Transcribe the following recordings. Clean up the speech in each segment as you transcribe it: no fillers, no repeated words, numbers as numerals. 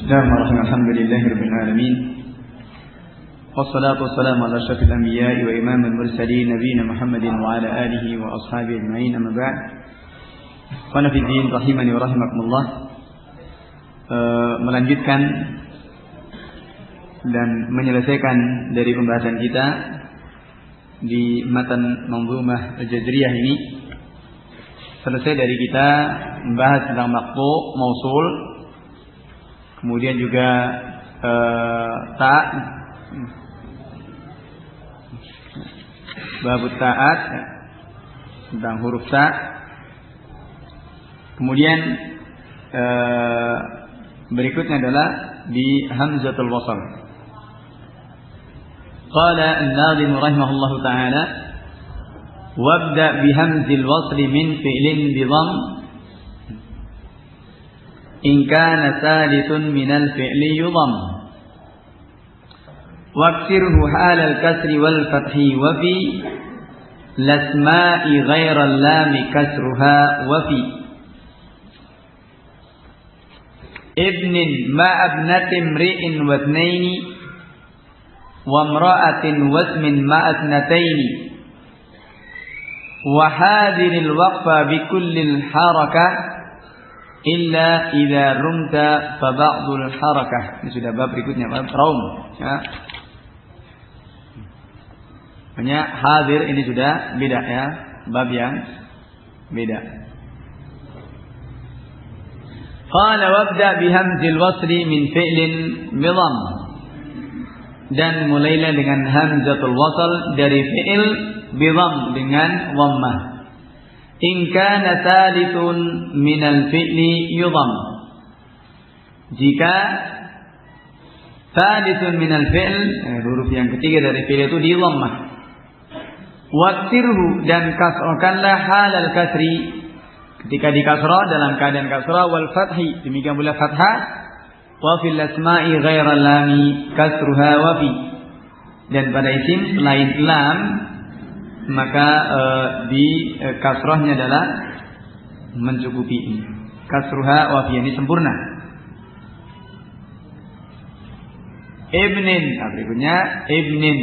Bismillahirrahmanirrahim. Alhamdulillahirabbil alamin. Wassalatu wassalamu ala asyrafil anbiya'i wa imamil mursalin nabiyina Muhammadin wa ala alihi wa ashabihi ajma'in. Amma ba'd. Wa fi din rahimani wa rahimakumullah. Melanjutkan dan menyelesaikan dari pembahasan kita di matan Manzumah Al-Jazriyah ini. Selesai dari kita membahas tentang maqtu, mausul, kemudian juga ta', babut ta'at, tentang huruf ta'. Kemudian berikutnya adalah di hamzatul wasl. Qala an-nadhim rahimahullahu ta'ala, wabda bihamzil wasli min fi'lin bidham in kana thalithun minal fi'li yudham waksirhu halal kasri wal fathi wa fi lasma'i ghairal lami kasruha wa fi ibnin ma'abnatin mri'in wa thnaini wa imra'atin wasmin ma'athnataini wa hadiril waqfa bi kullil harakah illa idza rumta fa ba'dul harakah. Ini sudah bab berikutnya, bab raum ya. Hanya hadir ini sudah beda ya, bab yang beda. Qala wabda bihamzil wasli min fi'lin midham, dan mulailah dengan hamzatul wasl dari fi'il bidham dengan dhammah. In kana thalithun minal fi'li yudham, jika thalithun minal fi'l, huruf yang ketiga dari fi'il itu di dhammah. Waksirhu, dan kasrokanlah halal kasri ketika di kasrah, dalam keadaan kasrah, wal fathi, demikian pula fathah, wa fil asma'i ghairal lami kasruha wa fi, dan pada isim selain lam maka di kasrahnya adalah mencukupi ini. Kasruha wa fi, ini sempurna. Ibnin, berikutnya ibnin,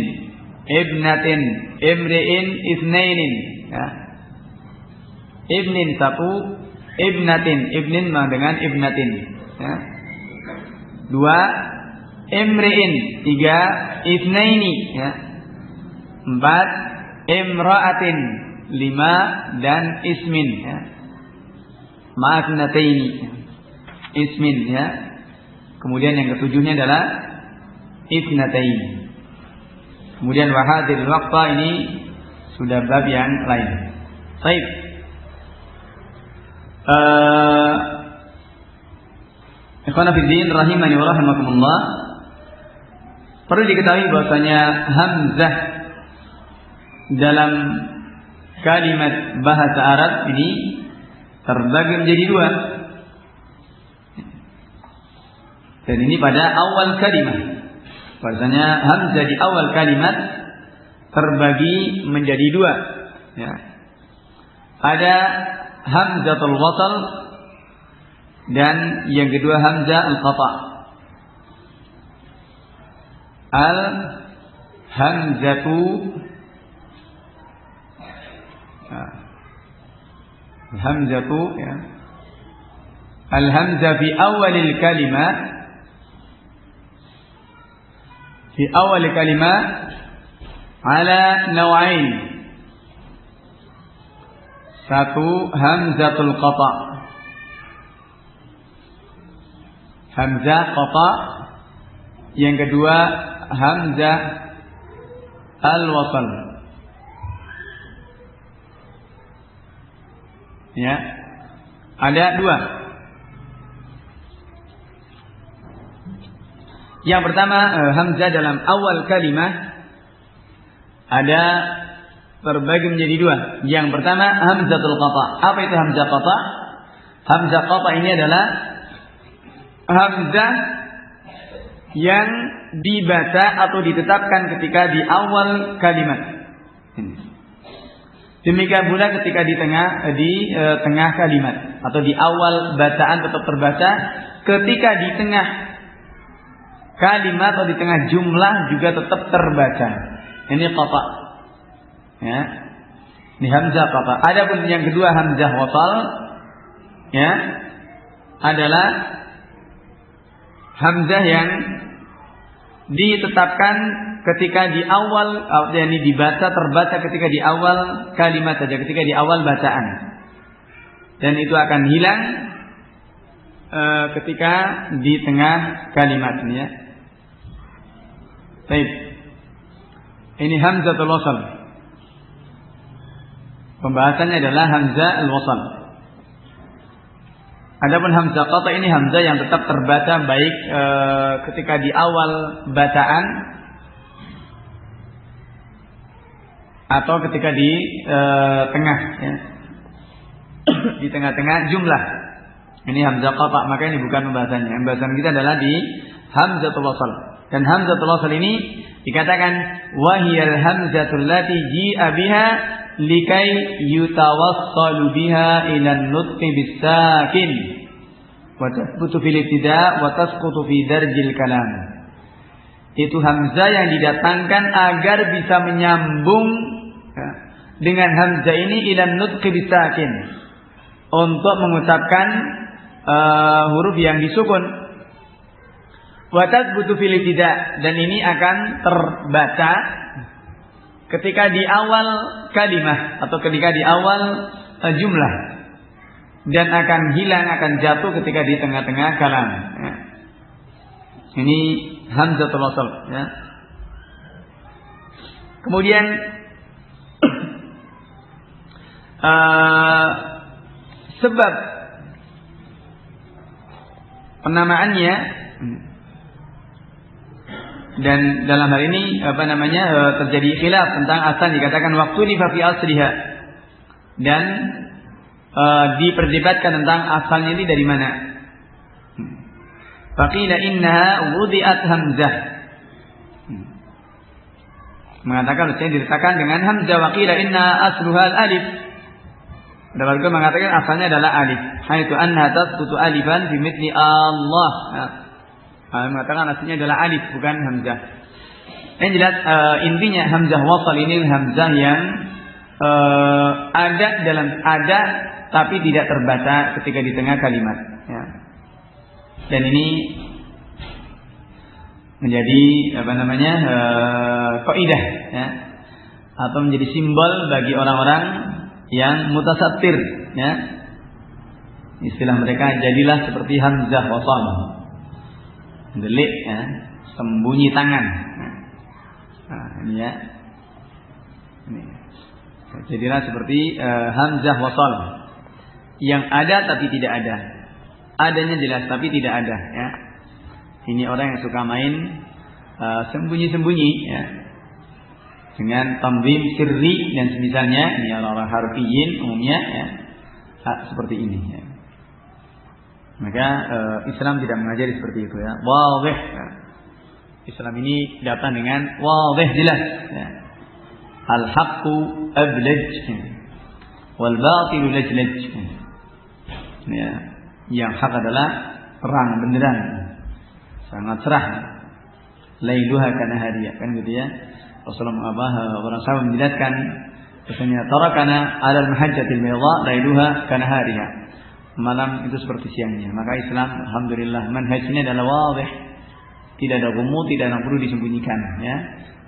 ibnatin, imri'in, itsnainin ya. Ibnin satu, ibnatin, ibnin dengan ibnatin ya. Dua, imri'in, tiga, itsnaini ya. Empat, imra'atin, lima, dan ismin ya. Ma'athnataini, ismin ya. Kemudian yang ketujuhnya adalah ithnataini. Kemudian wahadil waqta, ini sudah bab yang lain. Baik. Ikhwana fiddin rahimani wa rahimakumullah. Perlu diketahui bahwasanya hamzah dalam kalimat bahasa Arab ini terbagi menjadi dua. Dan ini pada awal kalimat. Bahasanya hamzah di awal kalimat terbagi menjadi dua ya. Ada hamzatul wasl dan yang kedua hamzah al-qata'. Al-hamzatu hamzatu ya. Al-hamzah fi awalil kalimah, fi awal kalimah ala nawain. Satu, hamzatul qata', hamzah qata'. Yang kedua hamzah al-wasl ya. Ada dua. Yang pertama hamzah dalam awal kalimah ada terbagi menjadi dua. Yang pertama hamzatul qata'. Apa itu hamzah qata'? Hamzah qata' ini adalah hamzah yang dibaca atau ditetapkan ketika di awal kalimat. Demikian pula ketika di tengah kalimat atau di awal bacaan tetap terbaca, ketika di tengah kalimat atau di tengah jumlah juga tetap terbaca. Ini qata. Ya. Ini hamzah qata. Adapun yang kedua hamzah wasal, ya, adalah hamzah yang ditetapkan ketika di awal, yakni terbaca ketika di awal kalimat saja, ketika di awal bacaan, dan itu akan hilang ketika di tengah kalimatnya. Ya. Baik. Ini hamzatul wasal. Pembahasannya adalah hamzah al-wasal. Adapun hamzah qata ini hamzah yang tetap terbaca baik ketika di awal bacaan atau ketika di tengah, ya. Di tengah-tengah jumlah. Ini hamzah qata, maka ini bukan pembahasannya. Pembahasan kita adalah di hamzatul wasal. Dan hamzatul wasal ini dikatakan wahiyal hamzatul lati ji'a biha likai yutawassalu biha ila nutqi bisakin wa tathbutu fil ibtida' wa tasqutu fi darjil kalam. Itu hamzah yang didatangkan agar bisa menyambung, ya, dengan hamzah ini ila nutqi bisakin, untuk mengucapkan huruf yang disukun. Wa tathbutu fil ibtida', dan ini akan terbaca ketika di awal kalimah atau ketika di awal jumlah, dan akan hilang, akan jatuh ketika di tengah-tengah kalam. Ya. Ini hamzatul wasal. Ya. Kemudian sebab penamaannya, dan dalam hal ini terjadi khilaf tentang asal, dikatakan waktu li fi asliha, dan diperdebatkan tentang asalnya ini dari mana. Faqila innaha wudi'at hamzah, mengatakan saya diletakkan dengan hamzah. Waqila inna asluha al-alif, ada warga mengatakan asalnya adalah alif, haitsu anna tasqutu alifan fi mithli Allah. Mengatakan aslinya adalah alif, bukan hamzah. Yang jelas intinya hamzah wasal ini hamzah yang ada tapi tidak terbaca ketika di tengah kalimat. Ya. Dan ini menjadi kaidah, ya, atau menjadi simbol bagi orang-orang yang mutasattir, ya. Istilah mereka, jadilah seperti hamzah wasal, delik, ya, sembunyi tangan. Nah, ini ya. Ini. Jadilah seperti hamzah wasal yang ada tapi tidak ada. Adanya jelas tapi tidak ada, ya. Ini orang yang suka main sembunyi-sembunyi, ya, dengan tanzim sirri dan semisalnya. Ini orang-orang harfiyin umumnya, ya, seperti ini, ya. Maka Islam tidak mengajari seperti itu, ya. Wadih, ya. Islam ini datang dengan wadih, jelas, ya. Al-haqqu ablaj, wal batilu lajlaj, ya. Yang hak adalah terang benderang, sangat cerah. Lailuha kanahariya, kan gitu, ya. Rasulullah orang sahabat menjelaskan bahwasanya tarakana 'alal mahajjatil bayda lailuha kanahariha. Malam itu seperti siangnya. Maka Islam alhamdulillah manhajnya adalah wadih. Tidak ada gumul, tidak ada yang perlu disembunyikan, ya.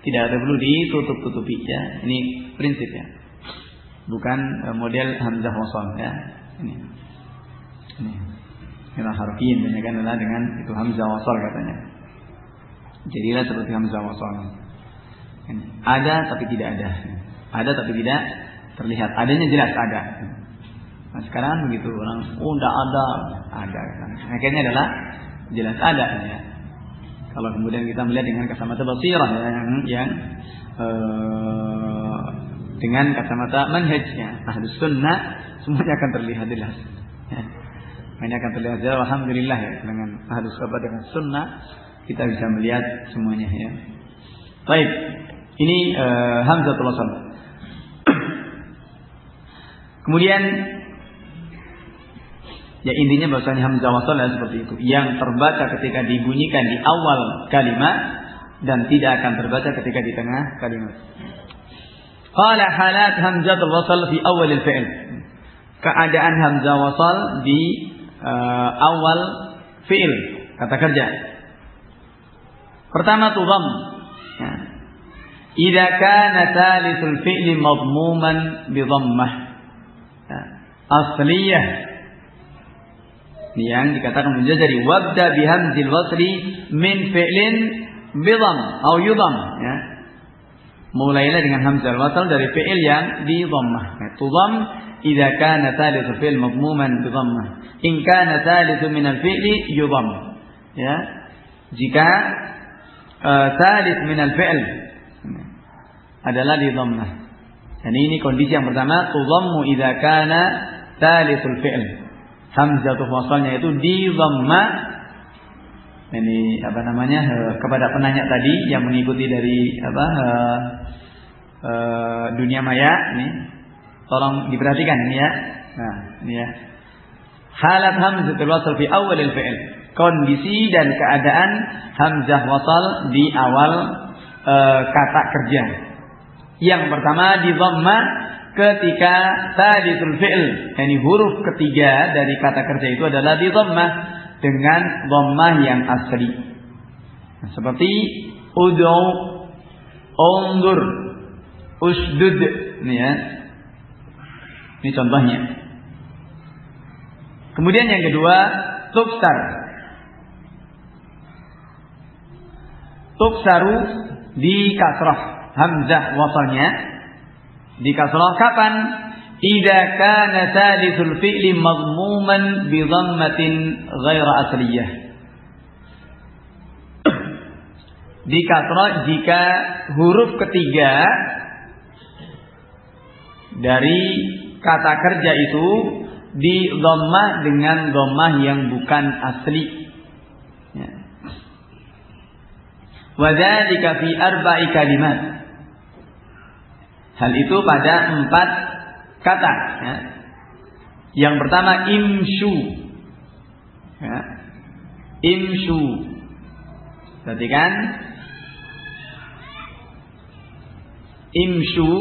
Tidak ada perlu ditutup-tutupi, ya. Ini prinsipnya. Bukan model hamzah wasal, ya. Ini. Kita harfiin banyak kan adalah dengan itu hamzah wasal katanya. Jadilah seperti hamzah wasal. Ini. Ada tapi tidak ada. Ada tapi tidak terlihat. Adanya jelas ada. Nah, sekarang begitu orang, tidak ada. Akhirnya adalah jelas ada, ya. Kalau kemudian kita melihat dengan kacamata basirah, ya, yang dengan kacamata manhajnya Ahlus Sunnah, semuanya akan terlihat jelas. Ya. Hanya akan terlihat jelas. Alhamdulillah, ya, dengan Ahlus Sunnah, dengan Sunnah kita bisa melihat semuanya, ya. Baik, ini hamzatul wasal. Kemudian Ya intinya bahwasanya hamzah wasal adalah seperti itu, yang terbaca ketika dibunyikan di awal kalimat dan tidak akan terbaca ketika di tengah kalimat. Qala halat hamzatul wasal fi awal al-fi'l. Keadaan hamzah wasal di awal fi'il, kata kerja. Pertama tu dhamm. Ya. Idza kana thalithul fi'li madmuman bi dhammah. Ya. Asliyah. Ini yang dikatakan menjadi wabda bi hamzil wasli min fi'lin bi dhamm atau yudhamm, ya. Mulailah dengan hamzah wasal dari fi'il yang di dhammah. Ya. Tu dhamm idza kana thalithul fi'l madmuman bi dhammah. In kana thalithu min al-fi'li yudhamm. Ya. Jika thalith min al-fi'l adalah di dhammah. Dan ini kondisi yang pertama, tudhammu idza kana thalithul fi'l. Hamzatul wasalnya itu di dhammah. Ini kepada penanya tadi yang mengikuti dari dunia maya ini. Tolong diperhatikan ini ya. Nah, ini ya. Halat hamzatul wasal fi awal al-fi'l. Kondisi dan keadaan hamzah wasal di awal kata kerja. Yang pertama di dhammah ketika thalithul fi'l, yakni huruf ketiga dari kata kerja itu adalah di dhammah dengan dhammah yang asli. Nah, seperti ud'u, undur, usdud, ini ya. Ini contohnya. Kemudian yang kedua, tuksar. Tuksaru di kasrah. Hamzah wasalnya di kasrah kapan? Idza kana thalithul fi'li madmuman bi dhammatin ghaira asliyah. Di kasrah jika huruf ketiga dari kata kerja itu di dhammah dengan dhammah yang bukan asli. Ya. Wa dzalika fi arba'i kalimat. Hal itu pada 4 kata. Ya. Yang pertama imshu. Ya. Imshu. Perhatikan. Imshu.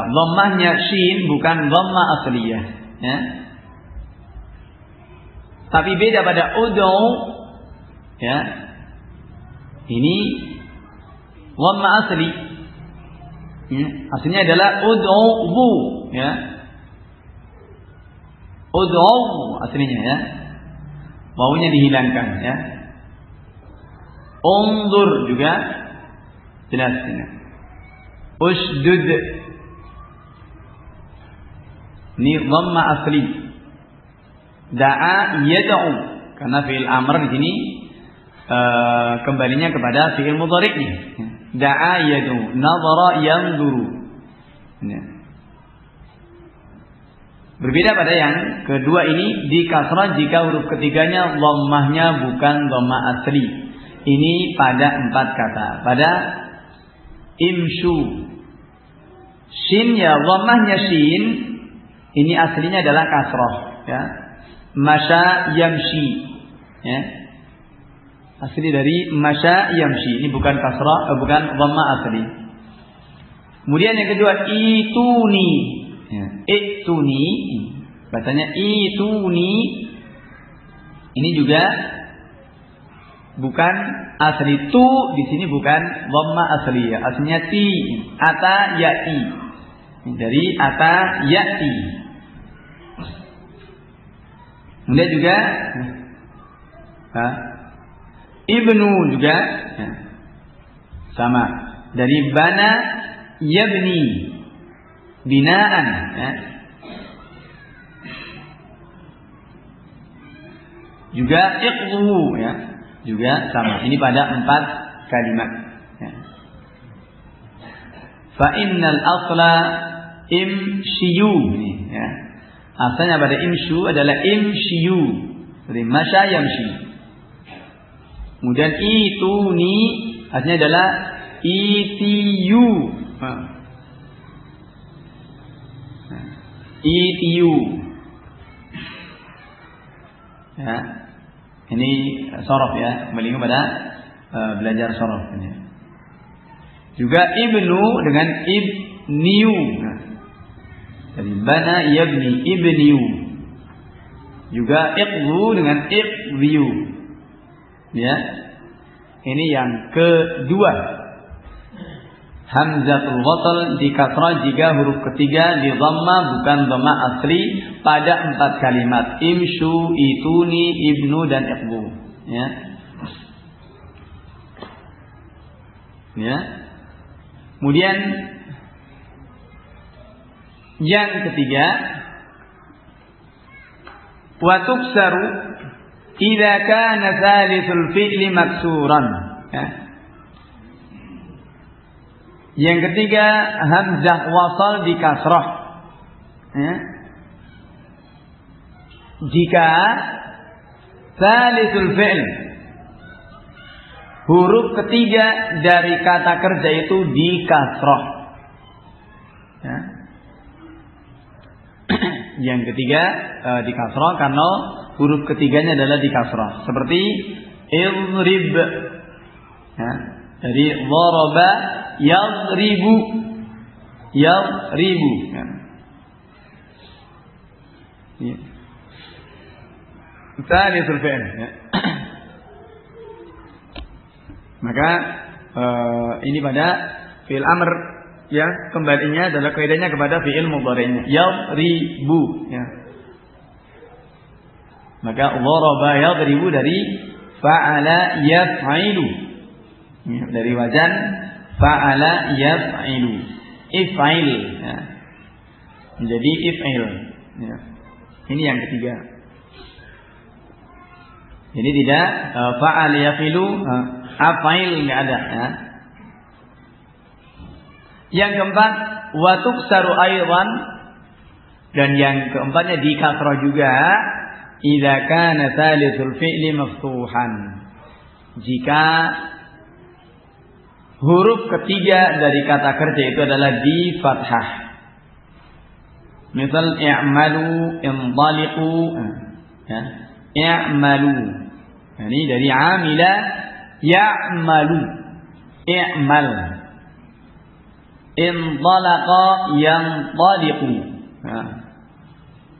Dhammahnya shin bukan dhamma asliyah. Ya. Tapi beda pada ud'u. Ya. Ini dhamma asli. Ya, aslinya adalah ud'u, ya. Ud'u aslinya ya. Wawunya dihilangkan ya. Undur juga jelas ini. Usdud. Ini dhamma asli. Da'a yad'u, karena fi'il amr di sini kembalinya kepada fi'il mudhari'nya. Da'a yad'u, nadhara yanzuru. Ya. Berbeda pada yang kedua ini di kasrah jika huruf ketiganya dhammahnya bukan dhamma asli. Ini pada 4 kata. Pada imshu, shin ya dhammahnya shin, ini aslinya adalah kasrah ya. Masya yamshi ya. Asli dari masya yamshi, ini bukan kasrah, bukan dhamma asli. Kemudian yang kedua ituni ya. Ituni bacanya ituni, ini juga bukan asli. Tu di sini bukan dhamma asli ya. Aslinya ti, ata yati. Dari ata yati. Kemudian juga ibnu juga ya, sama dari bana yabni, binaan ya. Juga iqdu ya, juga sama. Ini pada 4 kalimat ya. Fa innal asla imshiyu ya. Asalnya pada imshu adalah imshiyu, dari masya yamshi. Kemudian ituni artinya adalah itiyu. Itiyu. Ya. Ini sorof ya, kembali kepada belajar sorof. Ya. Juga ibnu dengan ibniu. Nah, jadi bana yabni ibniu. Juga iqdu dengan iqdiu. Ya. Ini yang kedua. Hamzatul wasl di kasrah jika huruf ketiga di dhamma bukan dhamma asli pada 4 kalimat. Imshu, ituni, ibnu dan iqdu. Ya. Ya. Kemudian yang ketiga, wa tuksaru idza kana tsalithul fi'li maksuran. Ya. Yang ketiga, hamzah wasal di kasrah. Ya. Jika tsalithul fi'l, huruf ketiga dari kata kerja itu di kasrah. Ya. Yang ketiga di kasrah karena huruf ketiganya adalah di kasrah. Seperti idrib. Ya. Jadi dharaba yadribu. Yadribu. Ya. Ya. Tsalithul fi'l. Ya. Maka ini pada fi'il amr ya, kembalinya adalah kaidahnya kepada fi'il mudhari'nya yadribu ya. Maka dharaba yadribu dari fa'ala yaf'ilu ya, dari wazan fa'ala yaf'ilu if'il ya. Menjadi if'il ya. Ini yang ketiga. Jadi tidak fa'ala yafilu afail enggak ada ya. Yang keempat wa tuksaru aidan, dan yang keempatnya di kasrah juga idza kana tsalithul fi'li maftuhan, jika huruf ketiga dari kata kerja itu adalah di fathah. Misal i'malu, intaliqu ya. I'malu. Ini dari amila ya'malu. I'mal. Intalaqa yantaliqu. Ya.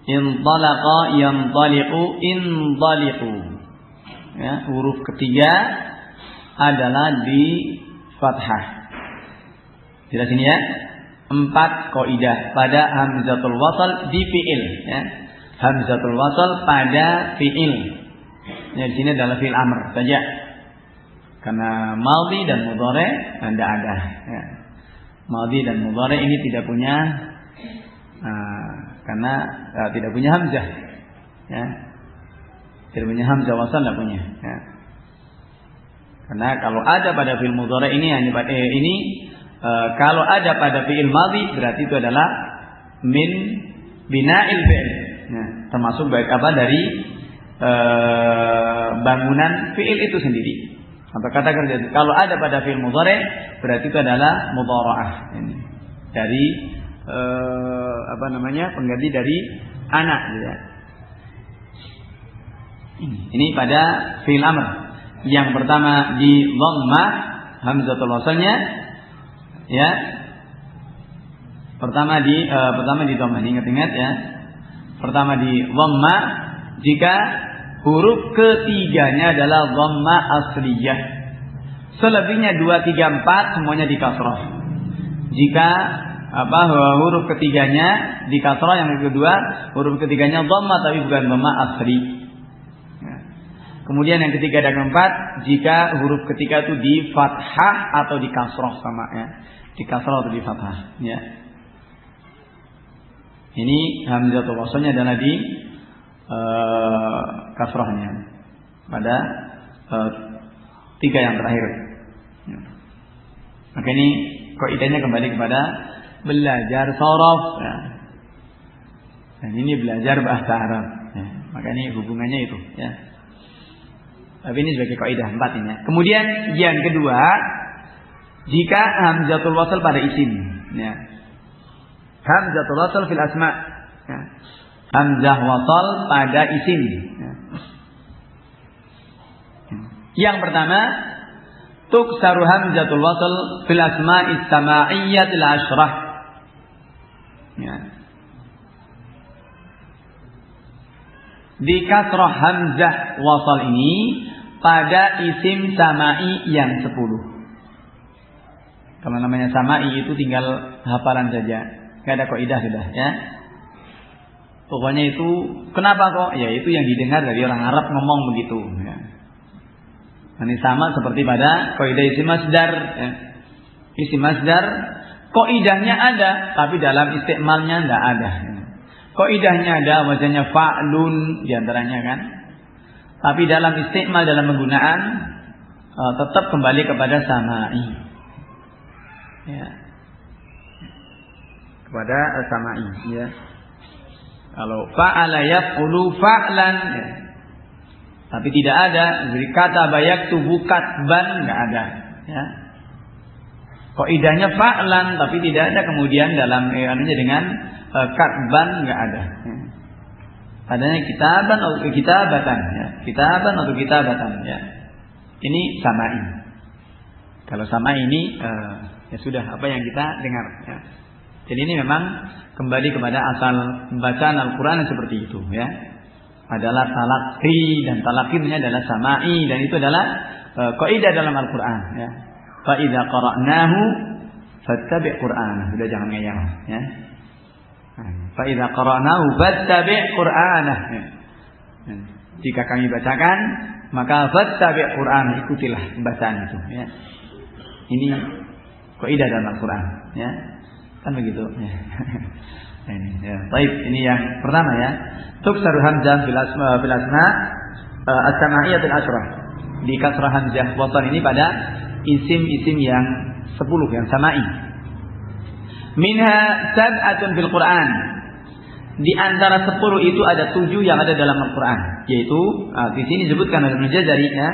Intalaqa yantaliqu intaliqu. Ya, huruf ketiga adalah di fathah. Jelas ini ya. 4 kaidah pada hamzatul wasal di fi'il ya. Hamzatul wasal pada fi'il. Ya, di sini adalah fi'il amr saja. Karena madhi dan mudhari' tidak ada ya. Madhi dan mudhari' ini tidak punya karena tidak punya hamzah ya. Tidak punya hamzah wasal, tidak punya ya. Karena kalau ada pada fi'il mudhari' ini hanya pada ini kalau ada pada fi'il madhi berarti itu adalah min bina'il fi'il. Nah, termasuk baik apa dari bangunan fi'il itu sendiri. Atau kata kerja itu. Kalau ada pada fi'il mudhari' berarti itu adalah mudhara'ah. Ini dari pengganti dari anak ya. Ini pada fi'il amr. Yang pertama di dhammah hamzatul wasalnya ya. Pertama di dhammah, ingat-ingat ya. Pertama di dhammah jika huruf ketiganya adalah dhammah asliyah. Selebihnya 2, 3, 4 semuanya di kasrah. Jika huruf ketiganya di kasrah, yang kedua huruf ketiganya dhammah tapi bukan dhammah asli. Ya. Kemudian yang ketiga dan keempat jika huruf ketiga itu di fathah atau di kasrah sama ya. Di kasrah atau di fathah ya. Ini hamzatul wasalnya adalah di kasrahnya pada 3 yang terakhir. Ya. Maka ini kaidahnya kembali kepada belajar sorof. Ya. Dan ini belajar bahasa Arab. Ya. Maka ini hubungannya itu. Ya. Tapi ini sebagai kaidah 4 ini. Ya. Kemudian yang kedua, jika hamzatul wasl pada isim. Ya. Hamzatul wasl fil asma. Ya. Hamzah wasal pada isim ya. Yang pertama, tuksaru hamzatul wasl fil asma'is sama'iyyatil asyrah. Ya. Di kasrah hamzah wasl ini pada isim sama'i yang 10. Kalau namanya sama'i itu tinggal hafalan saja, nggak ada kaidah sudah ya. Pokoknya itu kenapa kok? Ya itu yang didengar dari orang Arab ngomong begitu. Ya. Ini sama seperti pada kaidah isim masdar. Ya. Isim masdar kaidahnya ada, tapi dalam istimalnya tidak ada. Ya. Kaidahnya ada, wazannya fa'lun diantaranya kan. Tapi dalam istimal, dalam penggunaan tetap kembali kepada sama'i. Ya. Kepada sama'i ya. Kalau fa'ala yaf'ulu fa'lan ya. Tapi tidak ada dari kata bayaktubu katban, enggak ada ya. Kaidahnya fa'lan tapi tidak ada kemudian dalam anunya dengan katban, enggak ada ya. Adanya kitaban atau kitabatan ya. Kitaban atau kitabatan ya. Ini sama'i. Kalau sama'i ini ya sudah apa yang kita dengar ya. Jadi ini memang kembali kepada asal bacaan Al-Quran seperti itu ya. Adalah talaqi, dan talaqi-nya adalah sama'i, dan itu adalah kaidah dalam Al-Quran ya. Fa idza qara'nahu fattabi' Qur'ana. Sudah jangan ngeyel ya. Fa idza qara'nahu fattabi' Qur'ana. Ya. Jika kami bacakan maka fattabi' Qur'ana, ikutilah bacaan itu ya. Ini kaidah dalam Al-Quran ya. Kan begitu ya. Ini ya. Baik, ini yang pertama ya. Tuksaru hamzah bil asma as-sama'iyyatul asyrah. Di kasrah hamzah wasal ini pada isim-isim yang 10 yang sama'i. Minha sab'atun fil Qur'an. Di antara 10 itu ada 7 yang ada dalam Al-Qur'an, yaitu di sini disebutkan oleh Ibnu Jazari ya.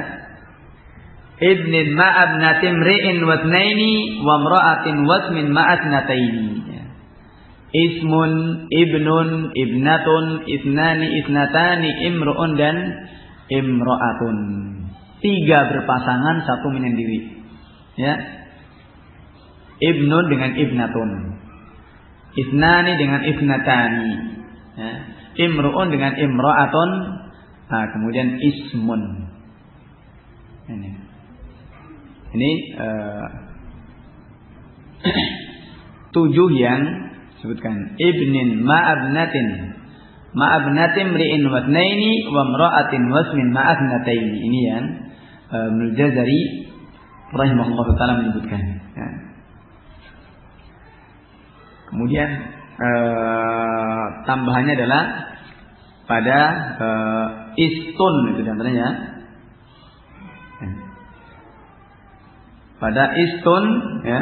Ibnin ma'abnatin ri'in wasnaini wa imra'atin wasmin ma'atnataini. Ismun, ibnun, ibnatun, isnani, isnatani, imru'un dan imra'atun. 3 berpasangan, 1 menyendiri. Ya. Ibnun dengan ibnatun. Isnani dengan isnatani. Ya. Imru'un dengan imra'atun. Nah, kemudian ismun. Ini 7 yang sebutkan. Ibnin ma'abnatin ri'in wasnaini wa imra'atin wasmin ma'atnataini. Ini yang Ibnu Jazari rahimahullah taala menyebutkan ya. Kemudian tambahannya adalah pada istun itu namanya. Pada istun ya.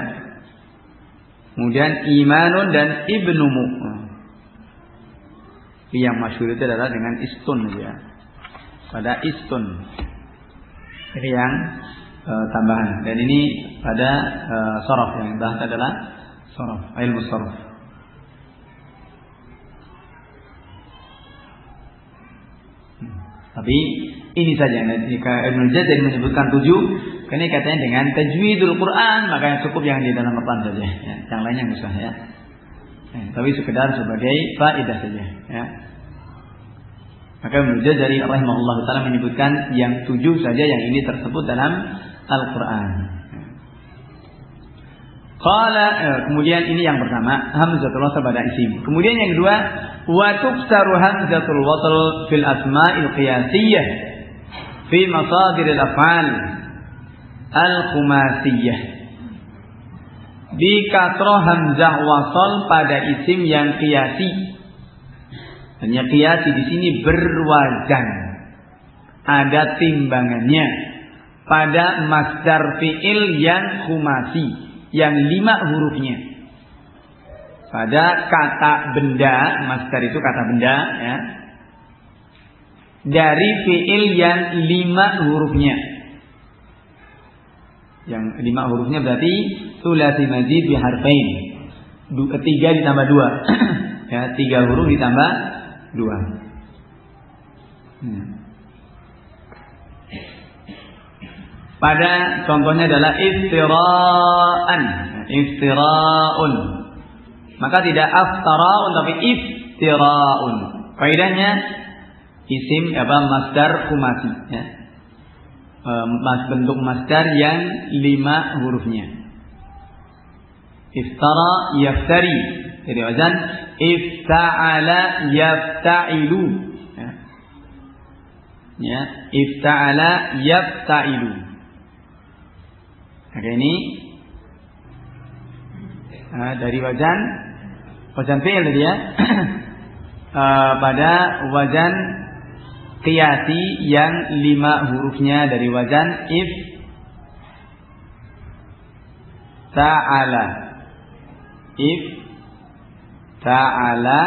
Kemudian imanun dan ibnumu. Yang masyhur itu adalah dengan istun ya. Pada istun. Ini yang tambahan. Dan ini pada sharaf, yang bahas adalah sharaf, ilmu sharaf. Tapi ini saja. Jika Ibnu Jazari menyebutkan 7, ini katanya dengan tajwidul Quran, maka yang cukup yang di dalam Al-Quran saja. Ya. Yang lainnya nggak usah ya. Tapi sekedar sebagai faedah saja. Ya. Maka Ibnu Jazari rahimahullah taala menyebutkan yang 7 saja yang ini tersebut dalam Al-Quran. Kemudian ini yang pertama, hamzatul wasl pada isim. Kemudian yang kedua, wa tuksaru hamzatul wasl fil asma'il qiyasiyah fi masadiril af'al al-khumasiyah. Di kasroh hamzah wasal pada isim yang qiyasi. Hanya qiyasi di sini berwazan, ada timbangannya pada masdar fi'il yang khumasi, yang 5 hurufnya. Pada kata benda, masdar itu kata benda ya. Dari fi'il yang 5 hurufnya. Yang 5 hurufnya berarti sulasi mazid bi harfain. 3 ditambah 2. Ya, 3 huruf ditambah 2. pada contohnya adalah iftiraan, iftira'un. Maka tidak aftara'un tapi iftira'un. Kaidahnya isim masdar khumasi, ya. Bentuk masdar yang 5 hurufnya. Iftara yaftari, jadi wazan ifta'ala yafta'ilu, ya, ifta'ala yafta'ilu. Oke, ini dari wazan fi'il tadi, ya. Pada wazan qiyasi yang 5 hurufnya dari wazan ifta'ala, ifta'ala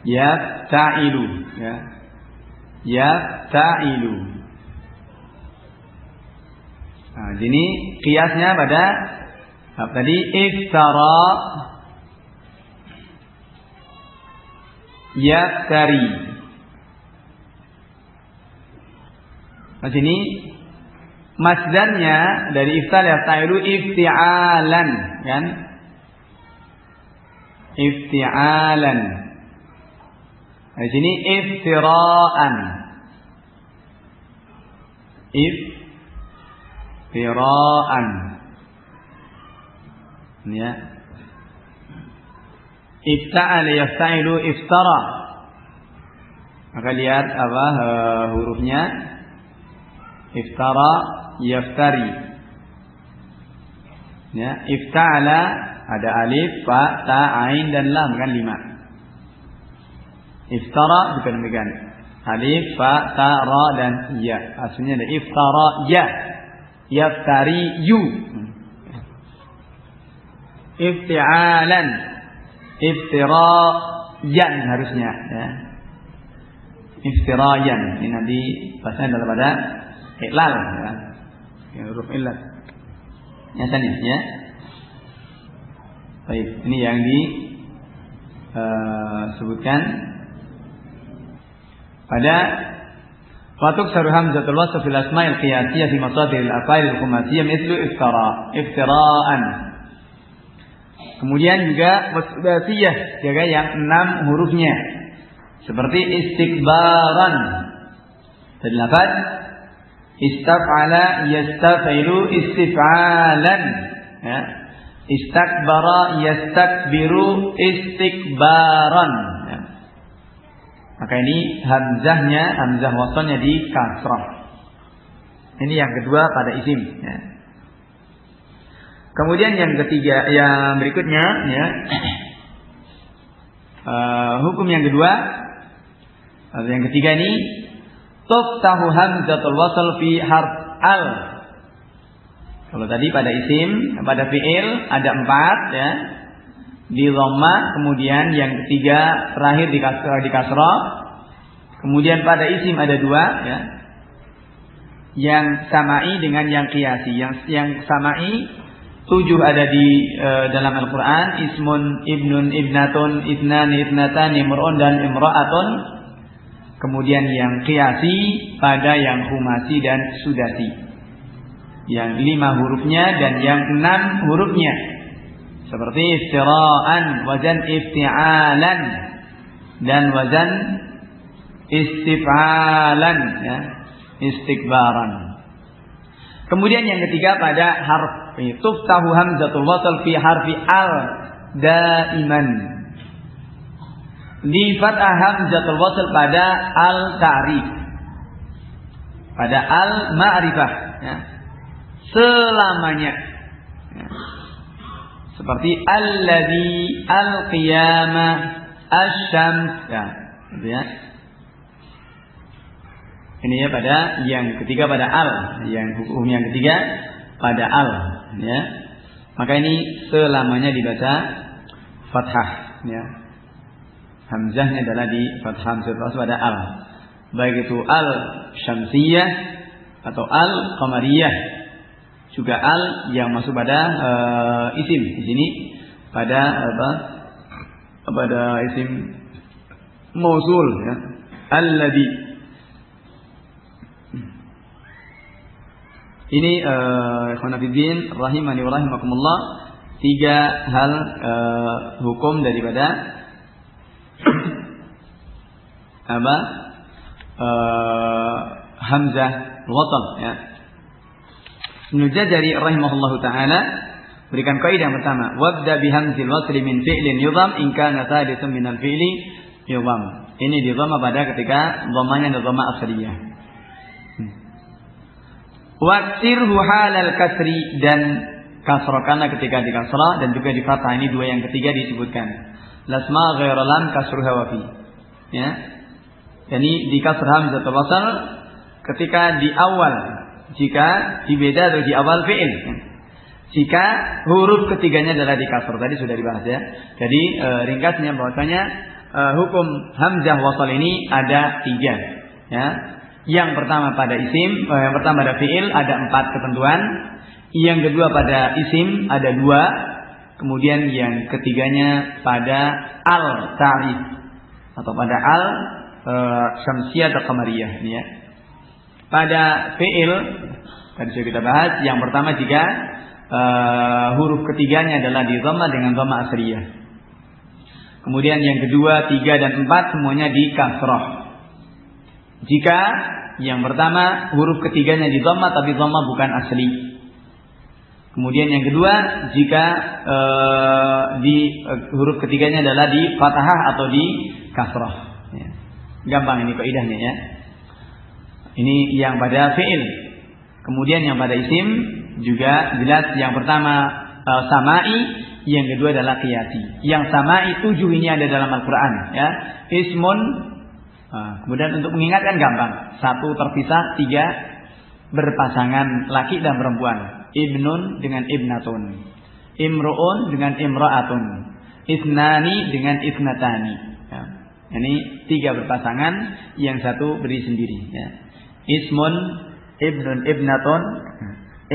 yafta'ilu, ya, yafta'ilu. Nah, ini kiasnya pada tadi iftara yaftari. Nah, sini masdarnya dari iftal yafta'ilu ifti'alan, kan? Ifti'alan. Di sini iftira'an. Iftira'an. Ya. Ifta'al yafta'ilu iftara. Maka lihat hurufnya. Iftara yaftari. Ya, ifta'ala ada alif, fa, ta, ain dan lam, kan 5. Iftara bukan demikian. Alif, fa, ta, ra dan ya. Aslinya ada iftara ya. Yaftari yu. Ifti'alan, iftirayan harusnya, ya. Iftirayan. Ini nanti bahasanya dalam pada iklal, ya. Huruf ilat. Nyatanya, ya. Baik, ini yang disebutkan pada watuk saru hamzatul wasf fil asma'il qiyasiyah fi masadir al-af'al al-khumasiyah mithlu iftira'an. Kemudian juga wasdasiyah, jaga yang 6 hurufnya seperti istikbaran. Dan lafaz istaf'ala yastafilu istif'alan, ya. Istakbara yastakbiru istikbaran, ya. Maka ini hamzah wasalnya di kasrah. Ini yang kedua pada isim, ya. Kemudian yang ketiga, yang berikutnya, ya, hukum yang kedua atau yang ketiga ini tuftahu hamzatul wasl fi harf al. Kalau tadi pada isim, pada fi'il ada 4, ya, di dhamma, kemudian yang ketiga terakhir di kasrah. Kemudian pada isim ada 2, ya, yang sama'i dengan yang qiyasi. Yang sama'i 7 ada di dalam Al-Quran. Ismun, ibnun, ibnatun, itnani, itnatani, imr'un dan imra'atun. Kemudian yang qiyasi pada yang khumasi dan sudasi, yang 5 hurufnya dan yang 6 hurufnya, seperti iftira'an, wazan ifti'alan, dan wazan istif'alan, ya, istikbaran. Kemudian yang ketiga pada harf, tuftahu hamzatul wasl fi harfi al daiman. Di fathah hamzatul wasl pada al ta'rif, pada al ma'rifah, ya, selamanya, ya. Seperti alladzi, al-qiyamah, asy-syams, ya, gitu, ya. Ini ya pada yang ketiga pada al, yang hukum yang ketiga pada al, ya. Maka ini selamanya dibaca fathah, ya. Hamzahnya adalah di fathah hamzah pada al. Baik itu al syamsiyah atau al qamariyah. Juga al yang masuk pada isim. Di sini pada pada isim mausul, ya. alladhi. Ini ikhwan fillah rahimani wa rahimakumullah, 3 hal hukum daripada apa? Hamzah wasl ya. Ibnu Jazari rahimahullahu taala berikan kaidah yang pertama, wabda bihamzil wasl min fi'lin yudham in kana thalitsun min al-fi'li yudham. Ini didhamma pada ketika dhammanya adalah dhamma asliyah. Waksirhu halal kasri, dan kasrokanlah ketika di kasrah dan juga di fathah. Ini 2 yang ketiga disebutkan. Lasma ghairu lam kasruha wa fi. Ya. Jadi di kasrah hamzatul wasl ketika di awal, jika di beda atau di awal fi'il. Jika huruf ketiganya adalah di kasrah, tadi sudah dibahas ya. Jadi ringkasnya bahwasanya hukum hamzah wasl ini ada 3 ya. Yang pertama pada isim, yang pertama pada fi'il ada 4 ketentuan. Yang kedua pada isim ada 2. Kemudian yang ketiganya pada al-ta'rif atau pada al-syamsiyah atau qamariyah ini ya. Pada fi'il tadi sudah kita bahas, yang pertama jika huruf ketiganya adalah di dhamma dengan dhamma asriyah. Kemudian yang kedua, 3 dan 4 semuanya di kasrah. Jika yang pertama huruf ketiganya di dhamma tapi dhamma bukan asli. Kemudian yang kedua, jika huruf ketiganya adalah di fathah atau di kasrah. Ya. Gampang ini kaidahnya ya. Ini yang pada fi'il. Kemudian yang pada isim juga jelas, yang pertama sama'i, yang kedua adalah qiyasi. Yang sama'i 7 ini ada dalam Al-Quran ya. Ismun. Kemudian untuk mengingatkan gampang, 1 terpisah, 3 berpasangan laki dan perempuan. Ibnun dengan ibnatun, imru'un dengan imra'atun, isnani dengan isnatani ya. Ini 3 berpasangan, yang 1 berdiri sendiri ya. Ismun, ibnun, ibnatun,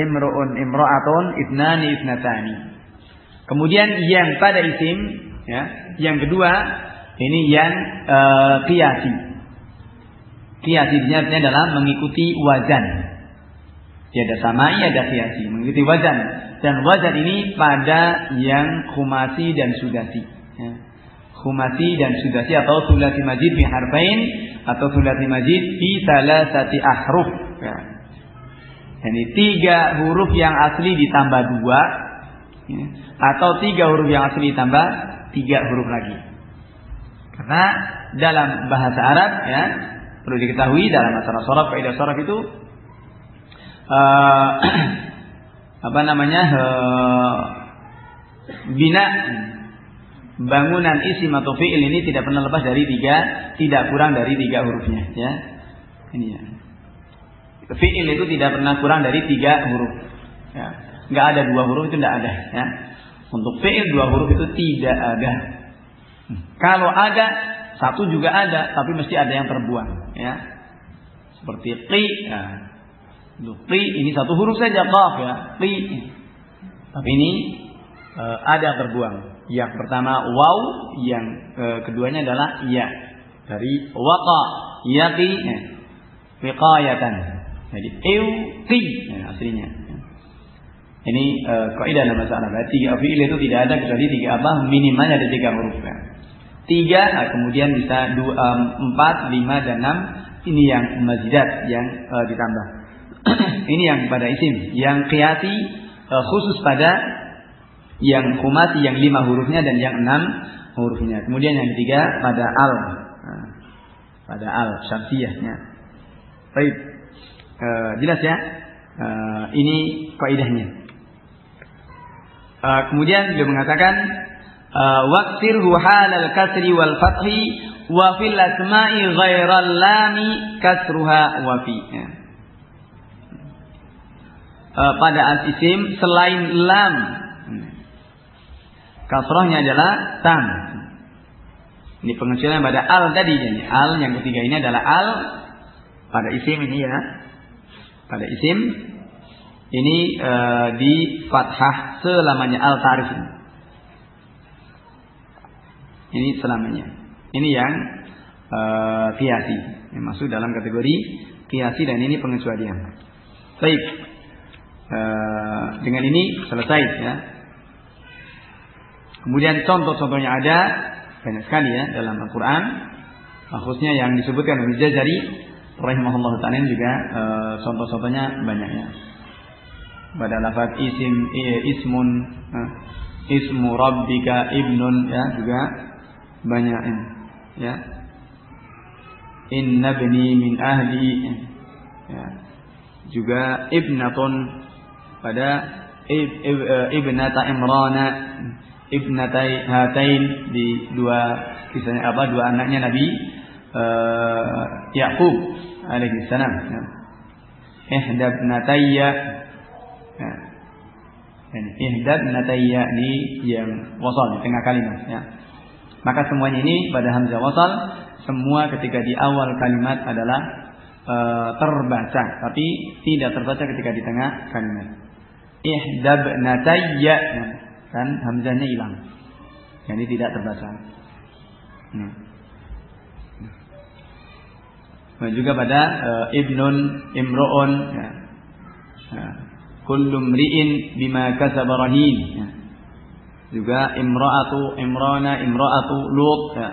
imru'un, imra'atun, isnani, isnatani. Kemudian yang pada isim ya, yang kedua ini yang qiyasi. Qiyasi artinya adalah mengikuti wazan. Ada samai, ada qiyasi, mengikuti wazan. Dan wazan ini pada yang khumasi dan sudasi ya. Khumasi dan sudasi atau sulasi majid bi harfain atau sulasi majid bi salasati ahruf ya. Jadi 3 huruf yang asli ditambah 2 ya. Atau 3 huruf yang asli ditambah 3 huruf lagi. Karena dalam bahasa Arab ya, perlu diketahui dalam masalah sharaf, kaidah sharaf itu bina bangunan isim atau fi'il ini tidak pernah lepas dari 3, tidak kurang dari 3 hurufnya ya. Ini ya. Fi'il itu tidak pernah kurang dari 3 huruf. Ya. Enggak ada 2 huruf, itu tidak ada ya. Untuk fi'il 2 huruf itu tidak ada. Kalau ada, 1 juga ada, tapi mesti ada yang terbuang ya. Seperti qi ya. Qi ini 1 huruf saja, qaf ya, qi. Tapi ini ada yang terbuang. Yang pertama waw, yang keduanya adalah ya. Dari waqa, yaqi, wiqayatan. Jadi qi ya, aslinya. Ini kaidah dalam bahasa Arab. 3 fi'il itu tidak ada kecuali 3 apa? Minimalnya ada 3 huruf ya. 3 kemudian bisa 2, 4, 5 dan 6. Ini yang mazidat yang ditambah. Ini yang pada isim. Yang qiyasi khusus pada yang khumasi yang 5 hurufnya dan yang 6 hurufnya. Kemudian yang ketiga pada al. Pada al syamsiyahnya. Baik. Jelas ya? Ini kaidahnya. Kemudian beliau mengatakan waqtirhu halal kasri wal fathi wa fil asma'i ghairal lami kasruha wa fi. Pada al-isim selain lam kasrahnya adalah tam. Ini pengecualian pada al tadi. Jadi al yang ketiga ini adalah al pada isim ini ya. Pada isim ini di fathah selamanya al-ta'rif ini selamanya. Ini yang qiyasi. Yang masuk dalam kategori qiyasi dan ini pengecualian. Baik. Dengan ini selesai ya. Kemudian contoh-contohnya ada banyak sekali ya dalam Al-Quran, khususnya yang disebutkan oleh Jazari rahimahullah ta'ala juga contoh-contohnya banyaknya. Pada lafaz ismun, ismu rabbika ibnun ya juga banyaknya ya. Inna bni min ahli ya. Juga ibnatun pada ibnata Imrana, ibnatai hatain di dua kisahnya dua anaknya Nabi Yaqub alaihi salam ya. Ihda ibnatayya ya. Ihda ibnatayya ini yang wasal di tengah kalimat ya. Maka semuanya ini pada hamzah wasal, semua ketika di awal kalimat adalah terbaca, tapi tidak terbaca ketika di tengah kalimat. Ihda ibnatayya kan hamzahnya hilang, jadi tidak terbaca. Dan juga pada ibnun, imro'un ya. Kullu mri'in bima kasaba rahin ya. Juga imra'atu, imrana, imra'atu Lut ya.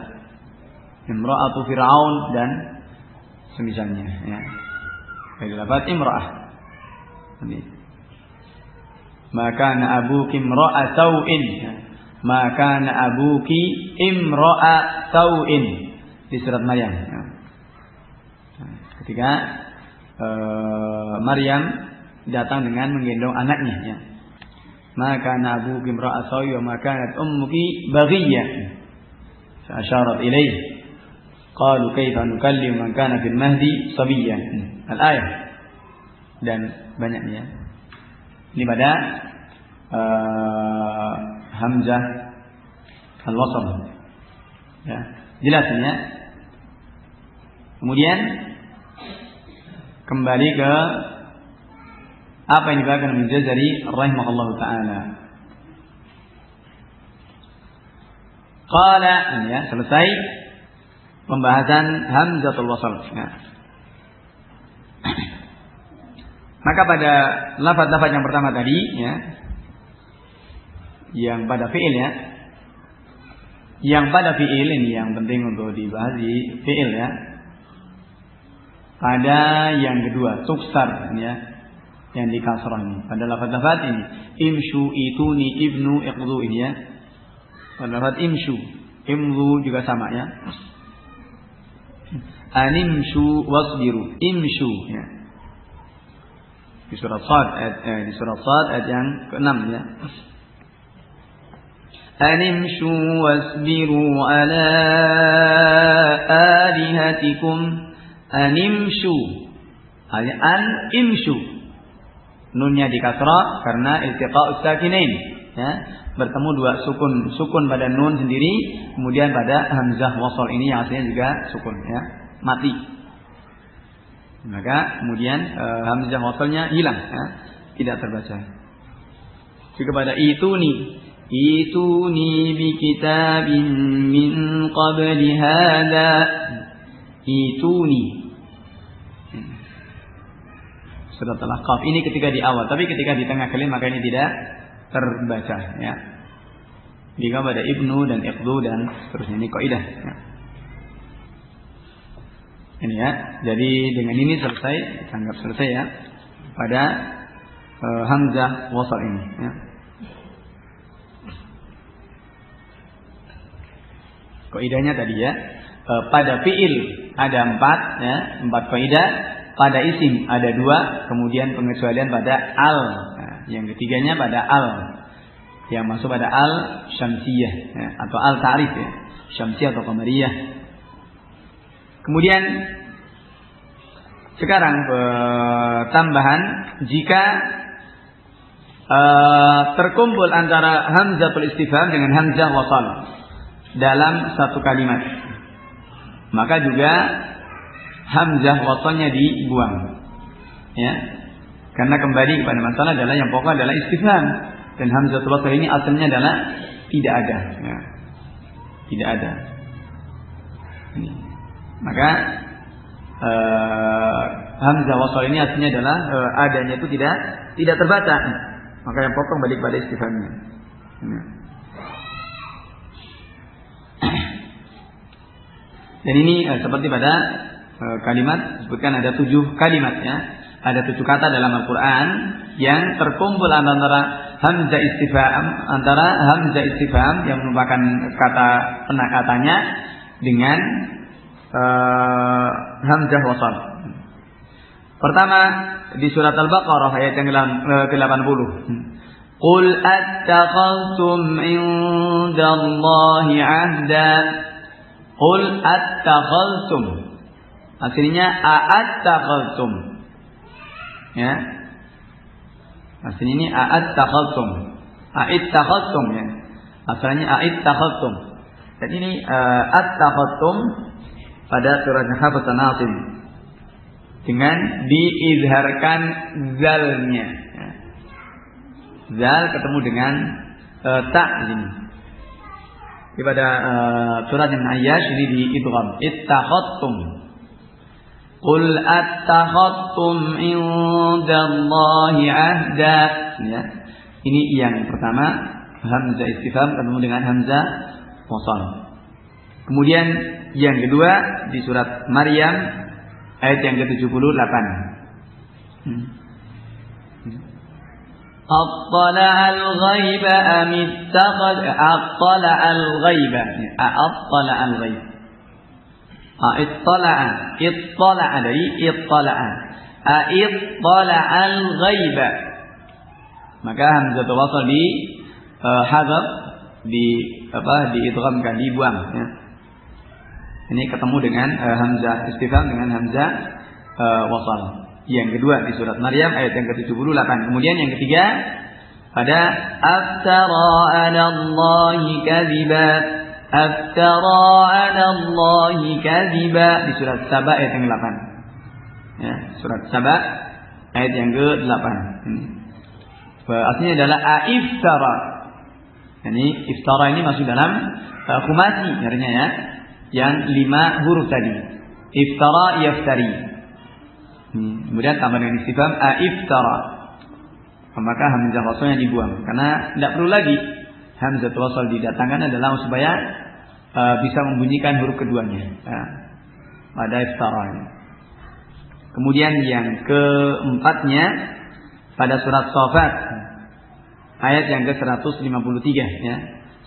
Imra'atu Fir'aun dan semisalnya ya. Dari lafaz imra'ah. Maka na abuki imra'a sau'in ya. Maka na abuki imra'a sau'in di surat Maryam ya. Ketika Maryam datang dengan menggendong anaknya ya. Maka nabuki imra'a sawi wa makanat ummuki baghiyya. Fa'asharat ilayhi. Qalu kaifa nukallimu man kana fil mahdi sabiyyan. Al-ayah. Dan banyaknya. Ini pada hamzah al-wasl. Ya, jelasnya. Kemudian kembali ke apa yang dibahas oleh Jazari rahimahullah taala. Qala ya, selesai pembahasan hamzatul wasl ya. Maka pada lafaz-lafaz yang pertama tadi ya, yang pada fiil ya, yang pada fiil ini yang penting untuk dibahas di fiil ya. Ada yang kedua tuksar ya, yang di kasrah ini. Pada lafaz-lafaz ini imshu ituni ibnu iqdu ini ya. Pada lafaz imshu, imdu juga sama ya. Animshu wasbiru, imshu ya. Di surat Sad ayat yang ke-6 ya. Animshu wasbiru ala alihatikum. Animshu, imshu, nunnya di kasrah karena iltiqa'us sakinain ya, bertemu dua sukun pada nun sendiri, kemudian pada hamzah wasal ini yang aslinya juga sukun ya, mati. Maka kemudian hamzah wasalnya hilang ya, tidak terbaca. Juga pada ituni bi kitabin min qabli hadza, ituni surat Al-Ahqaf ini ketika di awal, tapi ketika di tengah kalimat maka ini tidak terbaca ya. Jika pada ibnu dan iqdu dan seterusnya, ini kaidah ya. Ini ya. Jadi dengan ini selesai, anggap selesai ya pada hamzah wasal ini ya. Kaidahnya tadi ya, pada fiil ada 4 ya, 4 kaidah. Pada isim ada 2, kemudian pengecualian pada al. Nah, yang ketiganya pada al, yang masuk pada al syamsiyah ya, atau al ta'rif ya, syamsiyah atau qamariyah. Kemudian sekarang tambahan, jika terkumpul antara hamzatul istifham dengan hamzah wasal dalam satu kalimat, maka juga hamzah wasalnya dibuang ya, karena kembali kepada masalah adalah yang pokok adalah istifham, dan hamzatul wasal ini asalnya adalah tidak ada ya. Tidak ada ini. Maka hamzah wasal ini artinya adalah adanya itu tidak terbaca. Maka yang pokok balik pada istifhamnya. Dan ini seperti pada kalimat disebutkan ada 7 kalimat ya. Ada 7 kata dalam Al-Quran yang terkumpul antara hamzah istifham yang merupakan kata penakatanya dengan hamzah wasal. Pertama di surat Al-Baqarah ayat yang ke-80. Qul attakhadhtum 'indallahi 'ahda. Qul attakhadhtum. Aslinya a'attakhadhtum. Ya. Aslinya ini a'attakhadhtum. A'ittakhadhtum ya. Asalnya a'ittakhadhtum. Dan ini attakhadhtum pada suratnya Hafs An-Nasim dengan diizharkan zalnya. Ya. Zal ketemu dengan ta di sini. Di pada surat An-Ayyash ini diidgham ittakhadhtum. Qul attakhadhtum indallahi 'ahda. Ya. Ini yang pertama, hamzah istifham ketemu dengan hamzah wasal. Kemudian yang kedua di surat Maryam ayat yang ke-78. Attala'al ghaiba am ittakhad attala'al ghaiba. Attala'al ghaib. Ittala'a dari ittala'a. Ittala'al ghaiba. Maka hamzah wasal di hadzaf diidghamkan, dibuang ya. Ini ketemu dengan hamzah istifham dengan hamzah wasal. Yang kedua di surat Maryam ayat yang ke-78. Kemudian yang ketiga pada aftara 'alallahi kadhiba. Aftara 'alallahi kadhiba di surat Saba ayat yang ke-8. Ya, surat Saba ayat yang ke-8. Artinya adalah aiftara. Ini iftara ini masuk dalam khumasi artinya ya. Yang 5 huruf tadi. Iftara yaftari. Kemudian tambah dengan istifham aiftara. Maka hamzah wasalnya dibuang karena tidak perlu lagi hamzah wasal didatangkan adalah supaya bisa membunyikan huruf keduanya. Pada iftara. Kemudian yang keempatnya pada surat Shafat ayat yang ke-153 ya.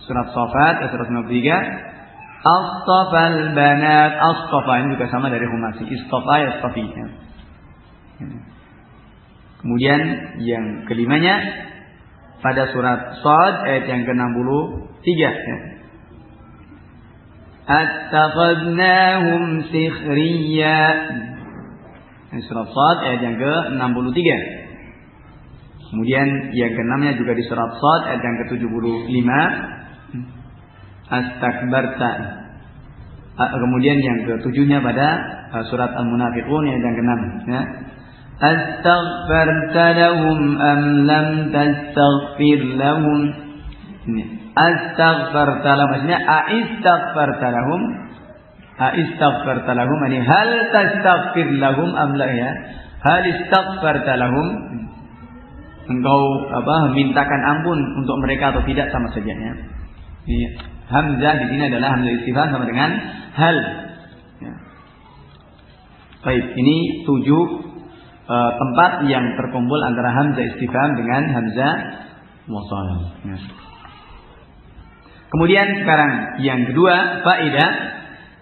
Surat Shafat ayat 153. Astafal banat. Astafa ini juga sama dari humasi. Istafa yastafi ya. Kemudian yang kelimanya pada surat Shad ayat yang ke-63 ya. Attakhadnahum sikhriya. Surat Shad ayat yang ke-63. Kemudian yang ke-6-nya juga di surat Shad ayat yang ke-75. Astakbarta. Kemudian yang ke-7-nya pada surat Al-Munafiqun ayat yang ke-6 ya. Astaghfarta lahum am lam tastaghfir lahum. Ini astaghfarta lahum maksudnya aistaghfarta lahum. Aistaghfarta lahum ini hal tastaghfir lahum am la ya. Hal istaghfarta lahum. Engkau mintakan ampun untuk mereka atau tidak sama saja ya. Ini hamzah di sini adalah hamzah istifham sama dengan hal. Ya. Baik, ini 7 tempat yang terkumpul antara hamzah istifham dengan hamzah wasal. Ya. Kemudian sekarang yang kedua faedah,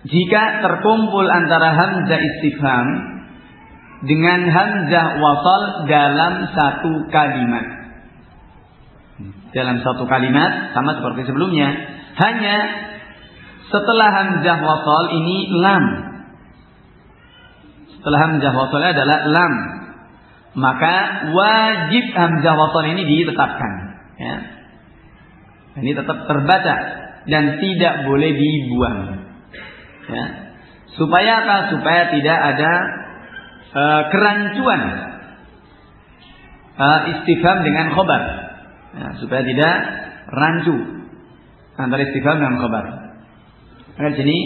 jika terkumpul antara hamzah istifham dengan hamzah wasal dalam satu kalimat. Dalam satu kalimat sama seperti sebelumnya, hanya setelah hamzah wasal ini lam. Setelah hamzah wasal adalah lam, maka wajib hamzah wasal ini ditetapkan. Ya. Ini tetap terbaca dan tidak boleh dibuang. Ya. Supaya apa? Supaya tidak ada kerancuan istifham dengan khobar. Ya, supaya tidak rancu antara istifham dan khobar. Maka di sini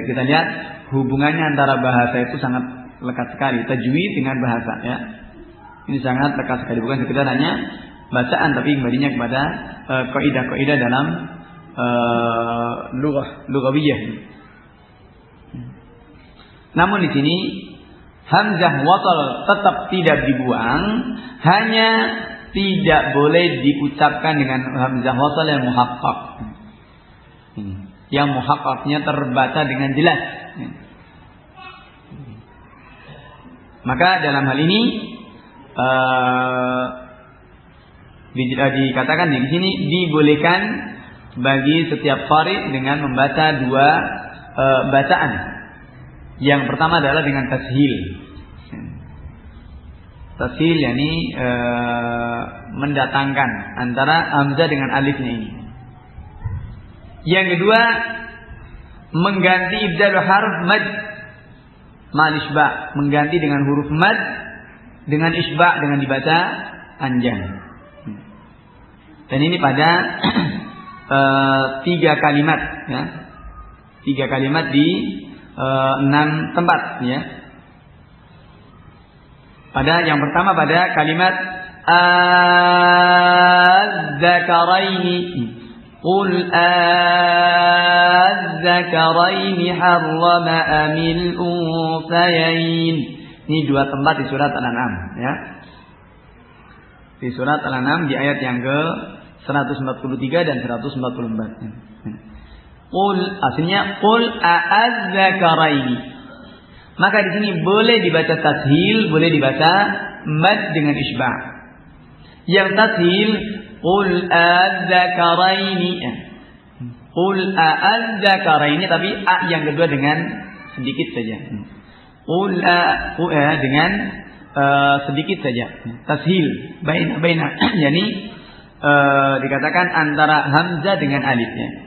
kita lihat hubungannya antara bahasa itu sangat lekat sekali. Tajwid dengan bahasa, ya. Ini sangat lekat sekali, bukan sekedar hanya bacaan, tapi kembalinya kepada kaidah-kaidah dalam lughawiyah. Namun di sini hamzah wasal tetap tidak dibuang, hanya tidak boleh diucapkan dengan hamzah wasal yang muhaqqaq. Yang muhaqqaqnya terbaca dengan jelas. Maka dalam hal ini dikatakan di sini dibolehkan bagi setiap qari dengan membaca dua bacaan. Yang pertama adalah dengan tashil. Tashil yakni mendatangkan antara hamzah dengan alifnya ini. Yang kedua, mengganti ibdal harf mad mal isba, mengganti dengan huruf mad dengan isba, dengan dibaca panjang. Dan ini pada 3 kalimat, ya. 3 kalimat di 6 tempat, ya. Pada yang pertama pada kalimat az-zakaraini, qul az-zakaraini harrama amil unsayain. Ini 2 tempat di surat Al-An'am, ya. Di surat Al-An'am di ayat yang ke 143 dan 144. Qul, aslinya qul az-zakaraini. Maka di sini boleh dibaca tashil, boleh dibaca mad dengan isba'. Yang tashil qul az-zakaraini. Qul az-zakaraini, tapi a yang kedua dengan sedikit saja. Qul dengan sedikit saja. Tashil baina. Yani dikatakan antara hamzah dengan alifnya.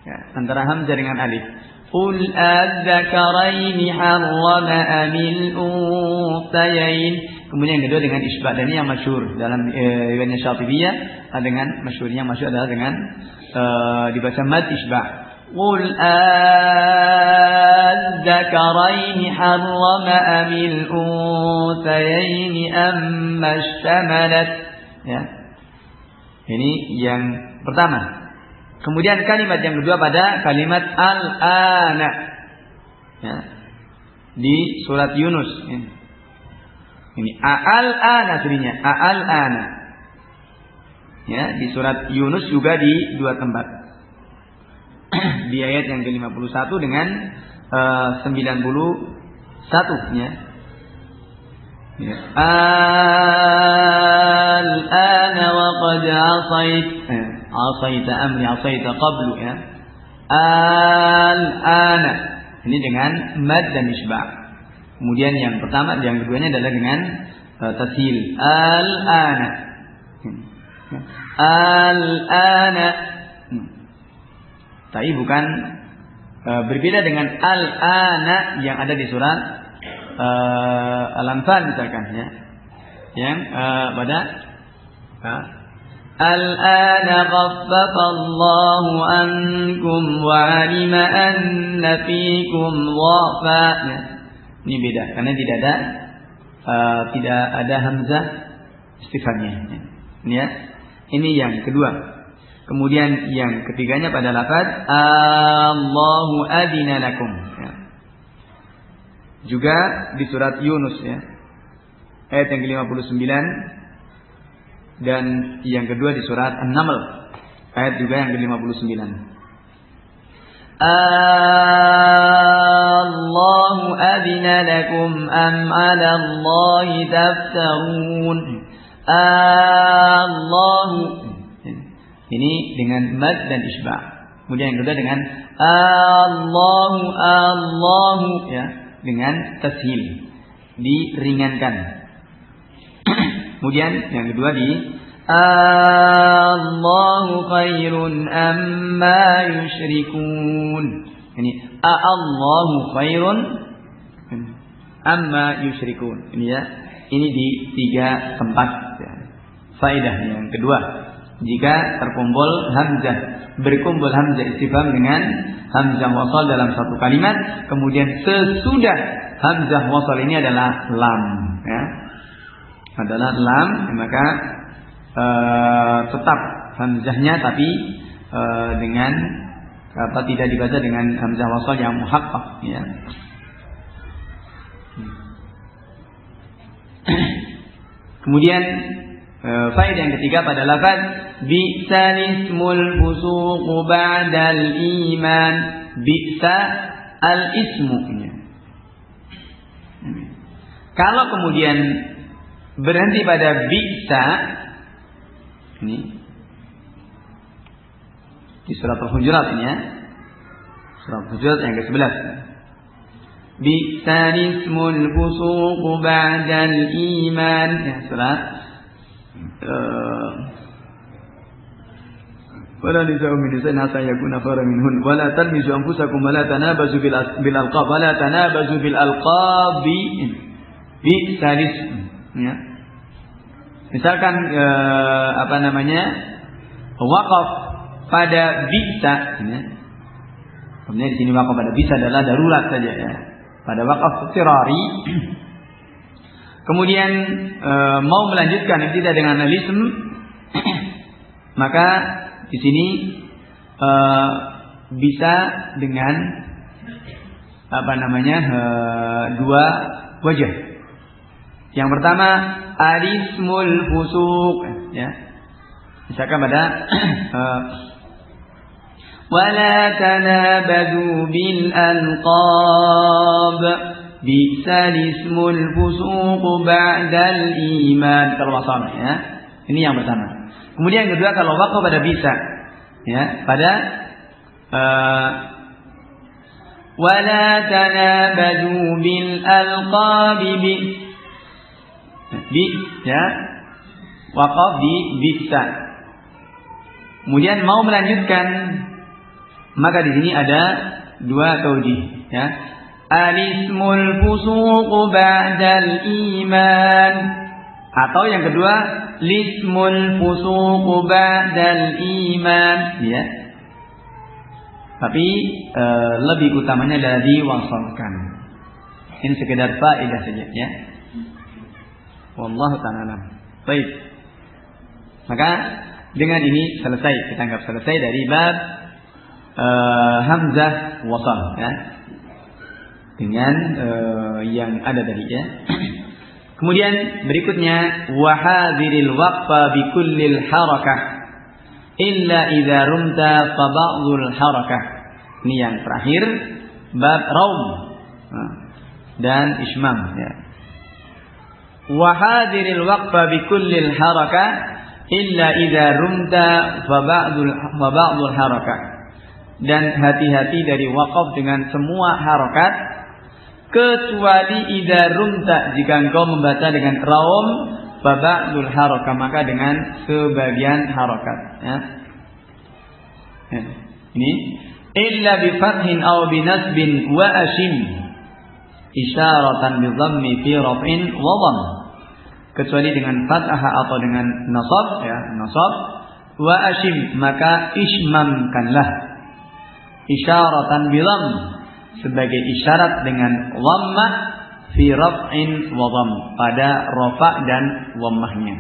Ya, antara hamzah dengan alif. Qul az-zakaraini harrama amil unsayain. Kemudian yang kedua dengan isba', dan ini yang masyhur dalam riwayat Syatibiyah dengan masyhurnya adalah dengan dibaca mad isba'. Qul az-zakaraini harrama amil unsayain amma ishtamalat. Ya. Ini yang pertama. Kemudian kalimat yang kedua pada kalimat al-ana, ya, di surat Yunus. Ini al-ana aslinya, al-ana. Ya, di surat Yunus juga di 2 tempat. Di ayat yang ke-51 dengan 91, ya. Ya. Al-ana wa qad asaita amri asaita qablu, ya. Al-ana. Ini dengan mad dan isba'. Kemudian yang pertama, yang keduanya adalah dengan tashil. Al-ana. Al-ana. Tapi bukan berbeda dengan al-ana yang ada di surat Al-Anfal misalkan, ya. Yang pada al-ana khaffafa Allahu ankum wa 'alima anna fiikum dhafa. Ini beda karena tidak ada hamzah istifhamnya. Ya. Ini yang kedua. Kemudian yang ketiganya pada lafaz Allahu adina lakum, ya. Juga di surat Yunus, ya. Ayat yang ke-59 dan yang kedua di surat An-Naml ayat juga yang ke-59. Allahu adina lakum am 'ala Allahi taftarun. Allahu, ini dengan mad dan isba'. Kemudian yang kedua dengan Allahu, ya, dengan tashil, diringankan. Kemudian yang kedua di Allahu khairun amma yusyrikun. Ini Allahu khairun amma yusyrikun. Ini, ya. Ini di 3 tempat, ya. Faedah yang kedua, jika terkumpul hamzah berkumpul hamzah istifham dengan hamzah wasal dalam satu kalimat, kemudian sesudah hamzah wasal ini adalah lam, ya. Adalah lam, maka tetap hamzahnya tapi dengan tidak dibaca dengan hamzah wasal yang muhaqqaq, ya. Kemudian faedah yang ketiga pada lafaz bi'sal ismul fusuq ba'dal iman. Bi'sa al ismu. Kalau kemudian berhenti pada bi'sa, ini di surat Al-Hujurat ini, ya. Surat Al-Hujurat yang ke-11. Bi'sal ismul fusuq ba'dal iman. Ya, surat wala nisa'u min nisain hatta yakuna khairan minhun wala talmizu anfusakum wala tanabazu bil alqab wala tanabazu bil alqabi bi'sal ism, ya. Misalkan waqaf pada bi'sa, ya. Kemudian di sini waqaf pada bi'sa adalah darurat saja, ya. Pada waqaf tirari kemudian mau melanjutkan tidak dengan al-ism, maka di sini bisa dengan dua wajah. Yang pertama al-ismul fusuq, ya. Misalkan pada wala tanabazu bil alqab bi'sal ismul fusuq ba'dal iman. Kalau wasal, ya. Ini yang pertama. Kemudian yang kedua kalau waqaf pada bisa, ya, pada wala tanabazu bil alqab bi, ya, waqaf di bisa. Kemudian mau melanjutkan, maka di sini ada dua taujih, ya. Al-ismul fusuq ba'dal iman, atau yang kedua lismul fusuq ba'dal iman, ya. Tapi lebih utamanya adalah diwasalkan. Ini sekedar faedah saja, ya. Wallahu ta'ala. Baik. Maka dengan ini selesai, kita anggap selesai dari bab hamzah wasal, ya. Dengan yang ada tadi, ya. Kemudian berikutnya wahadziril waqfa bi kullil harakah illa idza rumta fa ba'dul harakah. Ini yang terakhir bab raum dan ismam, ya. Wahadziril waqfa bi kullil harakah illa idza rumta fa ba'dul harakah. Dan hati-hati dari waqaf dengan semua harakat kecuali idza rumta, jika engkau membaca dengan raum fa ba'dul harakah, maka dengan sebagian harakat, ya. Ini illa bi fathin aw bi nasbin wa ashim isyaratan bi dhammi fi raf'in wa dhamm, kecuali dengan fathah atau dengan nasab, ya, nasab, wa ashim, maka ismamkanlah, isyaratan bi dhamm, sebagai isyarat dengan dhammah fi raf'in wa dhamm, pada rafa dan dhammahnya.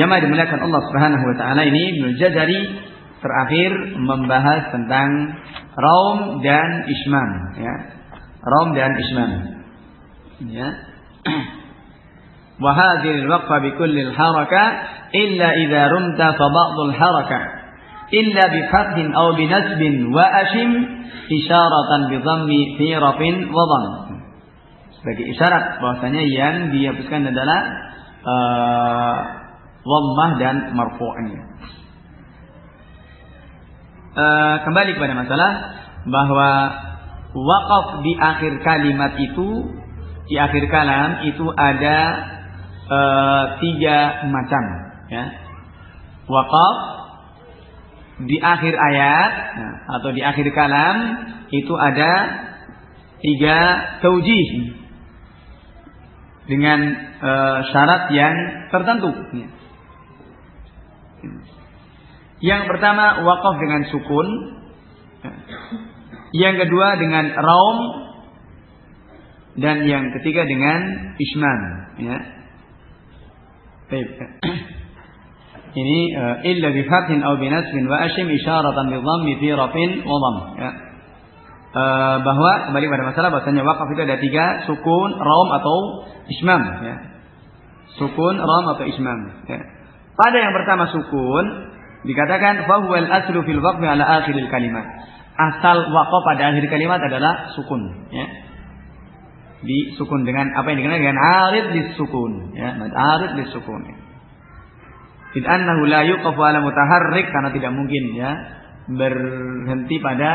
Jamaah dimuliakan Allah Subhanahu wa taala, ini Ibnu Jazari terakhir membahas tentang raum dan ismam, ya. Raum dan ismam, ya. Wa hadhil waqfa bi kulli al-haraka illa idza rumta fa ba'dul haraka illa bi fathin aw bi nasbin wa ashim isyaratan bi dhammi fi rafin wa dhamm, sebagai isyarat bahwasanya yang dihapuskan adalah dhammah dan marfu'nya. Kembali kepada masalah bahwa waqaf di akhir kalimat itu, di akhir kalam itu ada tiga macam, ya. Waqaf di akhir ayat, atau di akhir kalam itu ada tiga taujih dengan syarat yang tertentu. Yang pertama waqaf dengan sukun. Yang kedua dengan raum. Dan yang ketiga dengan isman. Ya. Baik. Ini illa bi fathin aw bi nasbin wa ashim isyaratan bi dhammi fi rafin wa dhamm. Ya. Bahwa kembali pada masalah bahasanya waqaf itu ada 3, sukun, raum atau ismam. Ya. Sukun, raum atau ismam. Ya. Pada yang pertama sukun dikatakan fahuwal aslu fil waqfi ala akhiril kalimat. Asal waqaf pada akhir kalimat adalah sukun. Ya. Disukun dengan apa yang dikenal dengan arid disukun. Ya, arid disukun. Id annahu la yuqafu ala mutaharrik, karena tidak mungkin ya berhenti pada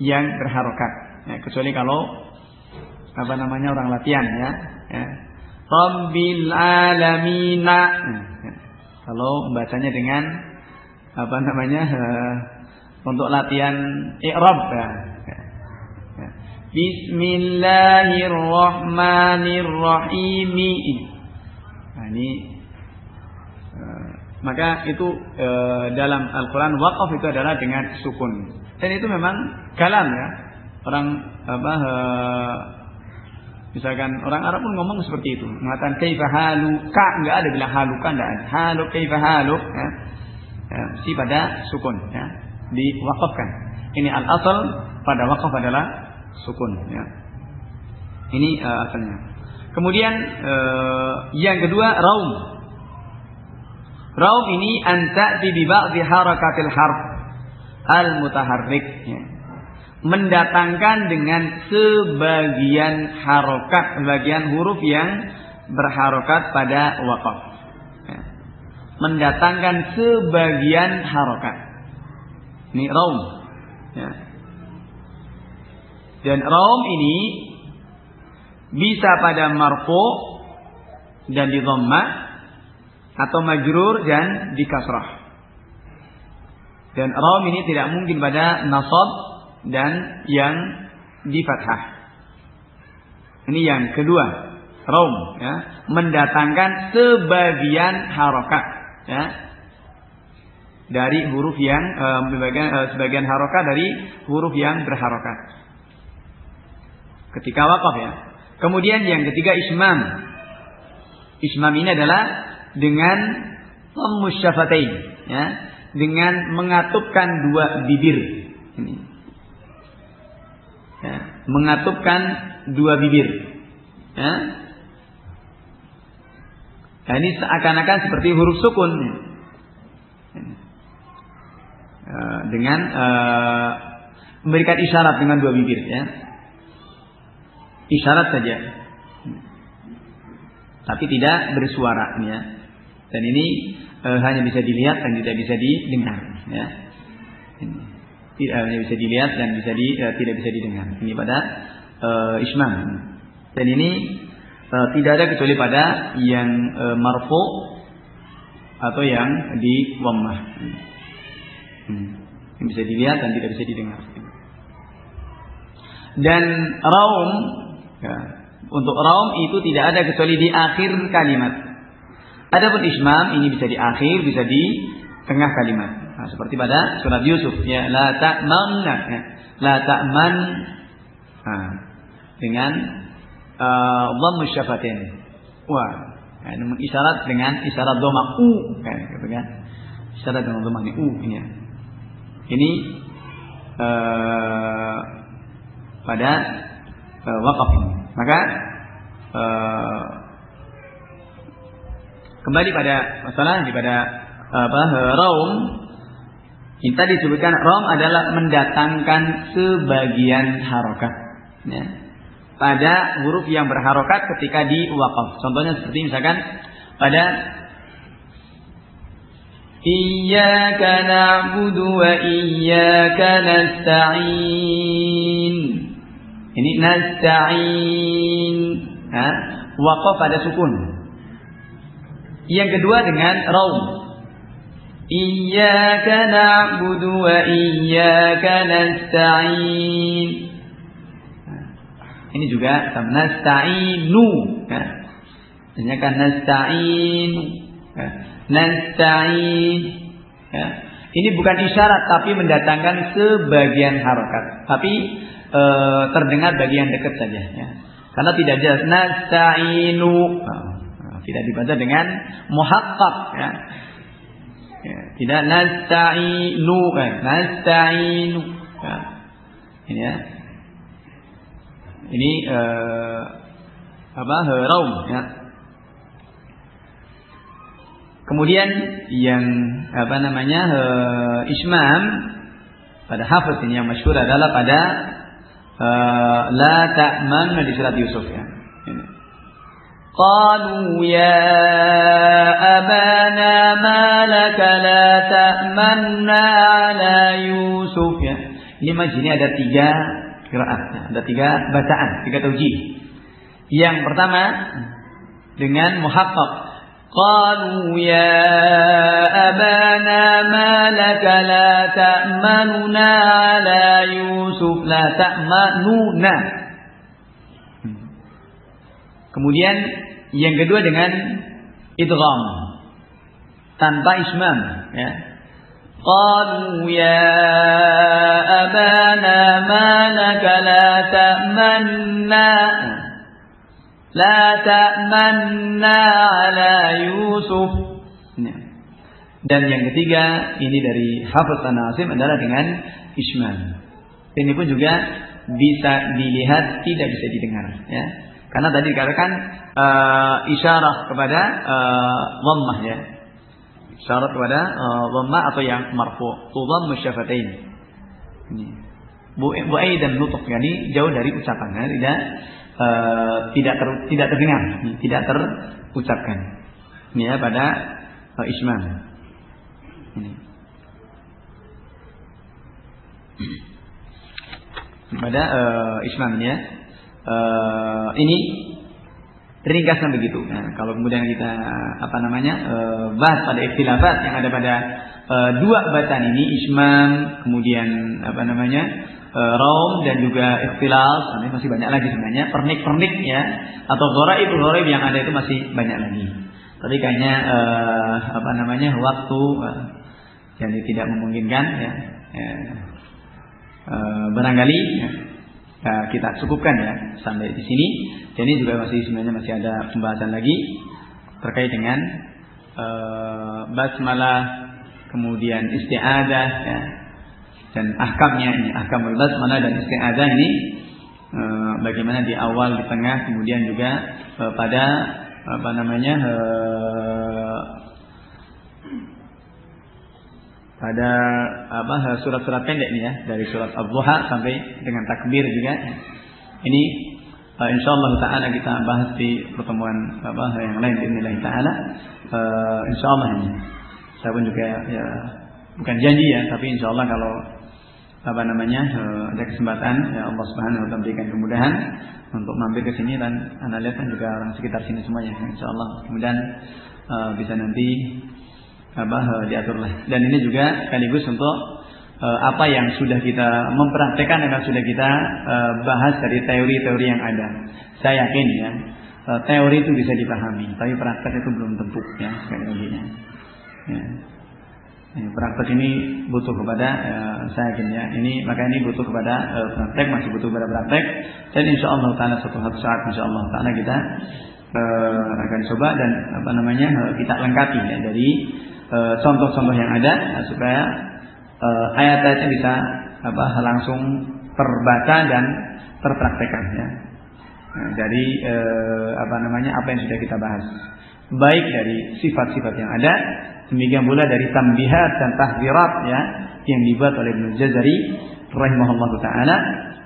yang berharokat. Ya, kecuali kalau apa namanya orang latihan ya. Ya. Rabbil alamina. Ya. Kalau membacanya dengan apa namanya untuk latihan i'rab ya. Ya. Bismillahirrahmanirrahim. Nah, ini maka itu dalam Al-Quran waqaf itu adalah dengan sukun. Dan itu memang kalam ya. Orang apa misalkan orang Arab pun ngomong seperti itu. Mengatakan kaifa haluka, enggak ada bilang haluka, enggak ada. Halu kaifa haluk ya. Ya, si pada sukun ya. Diwaqafkan. Ini al-asal pada waqaf adalah sukun ya. Ini asalnya. Kemudian yang kedua raum. Raum ini anta'ti bi ba'dhi harakatil harf al-mutaharrik ya. Mendatangkan dengan sebagian harokat, sebagian huruf yang berharokat pada waqaf ya. Mendatangkan sebagian harokat. Ini raum ya. Dan raum ini bisa pada marfu dan di dhammah atau majrur dan di kasrah. Dan raum ini tidak mungkin pada nasab dan yang di fathah. Ini yang kedua, raum ya, mendatangkan sebagian harokat ya, dari huruf yang sebagian harokat dari huruf yang berharokat ketika waqaf ya. Kemudian yang ketiga ismam. Ismam ini adalah dengan dhammus syafatain ya, dengan mengatupkan dua bibir ini ya, mengatupkan dua bibir ya. Nah, ini seakan-akan seperti huruf sukun dengan memberikan isyarat dengan dua bibir ya, isyarat saja tapi tidak bersuara ya. Dan ini hanya bisa dilihat dan tidak bisa didengar ya. Tidak hanya bisa dilihat dan tidak bisa didengar. Ini pada ismam. Dan ini tidak ada kecuali pada yang marfu atau yang di dhammah. Yang bisa dilihat dan tidak bisa didengar. Dan raum ya, untuk raum itu tidak ada kecuali di akhir kalimat. Adapun ismam ini bisa di akhir, bisa di tengah kalimat. Nah, seperti pada surat Yusuf ya, la ta'manna ya. La ta'man nah, dengan dhammus syafatain. Wah, ya, isyarat dengan isyarat dhamma u kayak gitu kan. Isyarat dengan dhamma ini u ini ya. Ini pada waqaf ini. Maka kembali pada masalah pada raum. Ini tadi disebutkan raum adalah mendatangkan sebagian harokat ya, pada huruf yang berharokat ketika di waqaf. Contohnya seperti misalkan pada iyyaka na'budu wa iyyaka nasta'in. Ini nasta'in ya, waqaf pada sukun. Yang kedua dengan raum. Iyyaka na'budu wa iyyaka nasta'in. Ini juga nasta'inu ya. Ini kan nasta'in ya. Nasta'in ya. Ini bukan isyarat tapi mendatangkan sebagian harokat. Tapi terdengar bagian dekat saja ya. Karena tidak jelas nasta'inu. Tidak dibaca dengan muhaqqaq ya. Ya, tidak nasta'inu nasta'inu ya. Ini ya. Ini raum ya. Kemudian yang ismam pada hafaz ini yang masyhur adalah pada la ta'man di surat Yusuf ya. Ini. Qalu ya abana ma laka la ta'manna ala Yusuf ya. Ini majini ada 3 qiraat, ada 3 bacaan, 3 taujih. Yang pertama dengan muhaqqaq. Qalu ya abana ma laka la ta'manuna ala Yusuf la ta'manuna. Kemudian yang kedua dengan idgham tanpa ismam ya. Qalu ya abana ma laka la ta'manna la ta'manna ala Yusuf. Dan yang ketiga ini dari Hafiz An-Nasim adalah dengan ismam. Ini pun juga bisa dilihat, tidak bisa didengar ya. Karena tadi dikatakan isyarah kepada dhammah ya. Isyarat kepada dhammah atau yang marfu, tudhammu syafatain. Ini bu'aidan nutuq, yani jauh dari ucapan ya, tidak terdengar, tidak terucapkan. Ini ya pada ismam. Ini. Pada ismam ini ya. Ini ringkasnya begitu. Nah, kalau kemudian kita bahas pada ikhtilafat yang ada pada 2 bacaan ini, ismam, kemudian raum dan juga ikhtilaf, masih banyak lagi sebenarnya pernik-pernik ya, atau gharaib yang ada itu masih banyak lagi. Tapi kayaknya waktu jadi tidak memungkinkan ya. Barangkali ya, kita cukupkan ya sampai di sini. Dan ini juga sebenarnya masih ada pembahasan lagi terkait dengan basmalah, kemudian isti'adzah ya. Dan ahkamnya ini, ahkamul basmalah dan isti'adzah ini bagaimana di awal, di tengah, kemudian juga pada pada surat-surat pendek ini ya, dari surat Ad-Duha sampai dengan takbir juga. Ini insyaallah taala kita bahas di pertemuan yang lain bismillah taala. Insyaallah ini. Saya pun juga ya bukan janji ya, tapi insyaallah kalau ada kesempatan ya Allah Subhanahu wa taala berikan kemudahan untuk mampir ke sini, dan Anda lihat kan juga orang sekitar sini semuanya insyaallah. Kemudian bisa nanti diaturlah. Dan ini juga sekaligus untuk apa yang sudah kita mempraktekkan dan sudah kita bahas dari teori-teori yang ada. Saya yakin ya, teori itu bisa dipahami, tapi praktek itu belum tentu ya, sekali lagi ya. Praktek ini butuh kepada saya yakin ya, maka ini butuh kepada praktek, masih butuh kepada praktek. Dan insyaallah taala suatu saat insyaallah taala kita akan coba dan kita lengkapi ya dari contoh-contoh yang ada supaya ayat-ayatnya bisa langsung terbaca dan terpraktekkan ya. Dari apa yang sudah kita bahas, baik dari sifat-sifat yang ada, demikian pula dari tambihat dan tahdzirat ya yang dibuat oleh Ibnu Jazari rahimahullahu taala,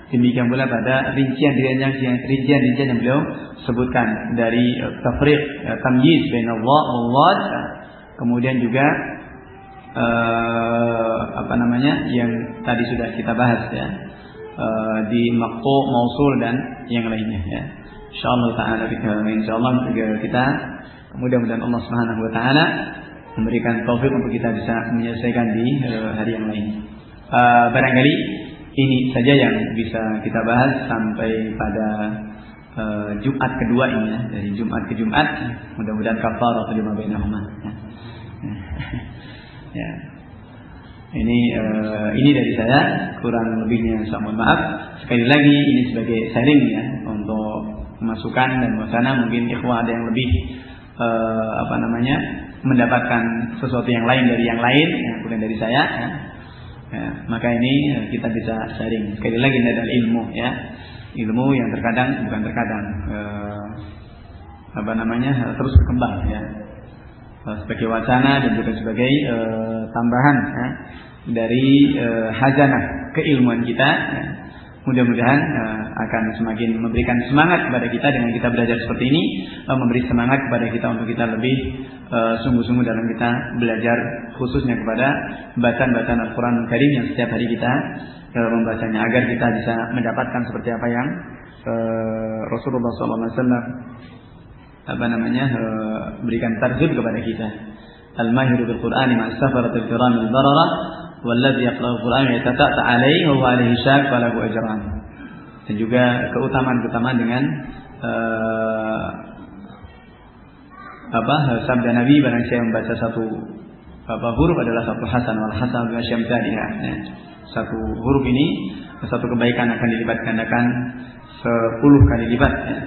demikian pula pada rincian-rincian yang beliau sebutkan dari tafriq tamyiz bainallah wal kemudian juga yang tadi sudah kita bahas ya, di maqtu, mausul dan yang lainnya ya. Insyaallah taala kita mudah-mudahan Allah Subhanahu wa taala memberikan taufik untuk kita bisa menyelesaikan di hari yang lain. Barangkali ini saja yang bisa kita bahas sampai pada Jumat kedua ini ya, dari Jumat ke Jumat. Mudah-mudahan kafaratu lima bainahuma ya. Ya. Ini dari saya, kurang lebihnya saya mohon maaf. Sekali lagi ini sebagai sharing ya, untuk masukan dan wacana. Mungkin ikhwah ada yang lebih mendapatkan sesuatu yang lain dari yang lain, kemudian dari saya ya. Maka ini kita bisa sharing. Sekali lagi ini adalah ilmu ya, ilmu yang bukan terkadang terus berkembang ya, sebagai wacana dan juga sebagai tambahan ya, dari khazanah keilmuan kita ya. Mudah-mudahan akan semakin memberikan semangat kepada kita dengan kita belajar seperti ini, memberi semangat kepada kita untuk kita lebih sungguh-sungguh dalam kita belajar, khususnya kepada bacaan-bacaan Al-Quran Karim yang setiap hari kita membacanya, agar kita bisa mendapatkan seperti apa yang Rasulullah SAW berikan tarjib kepada kita. Al-mahiru bil Qur'ani ma'as-safaratil kiramil barara walladzi yaqra'ul Qur'ana yatata'ta 'alaihi wa 'alaihi syak falahu ajran. Dan juga keutamaan-keutamaan dengan sabda Nabi, barang siapa membaca satu huruf adalah satu hasan, wal hasan bi asyam tadiha. Satu huruf ini satu kebaikan akan dilipat gandakan 10 kali lipat ya.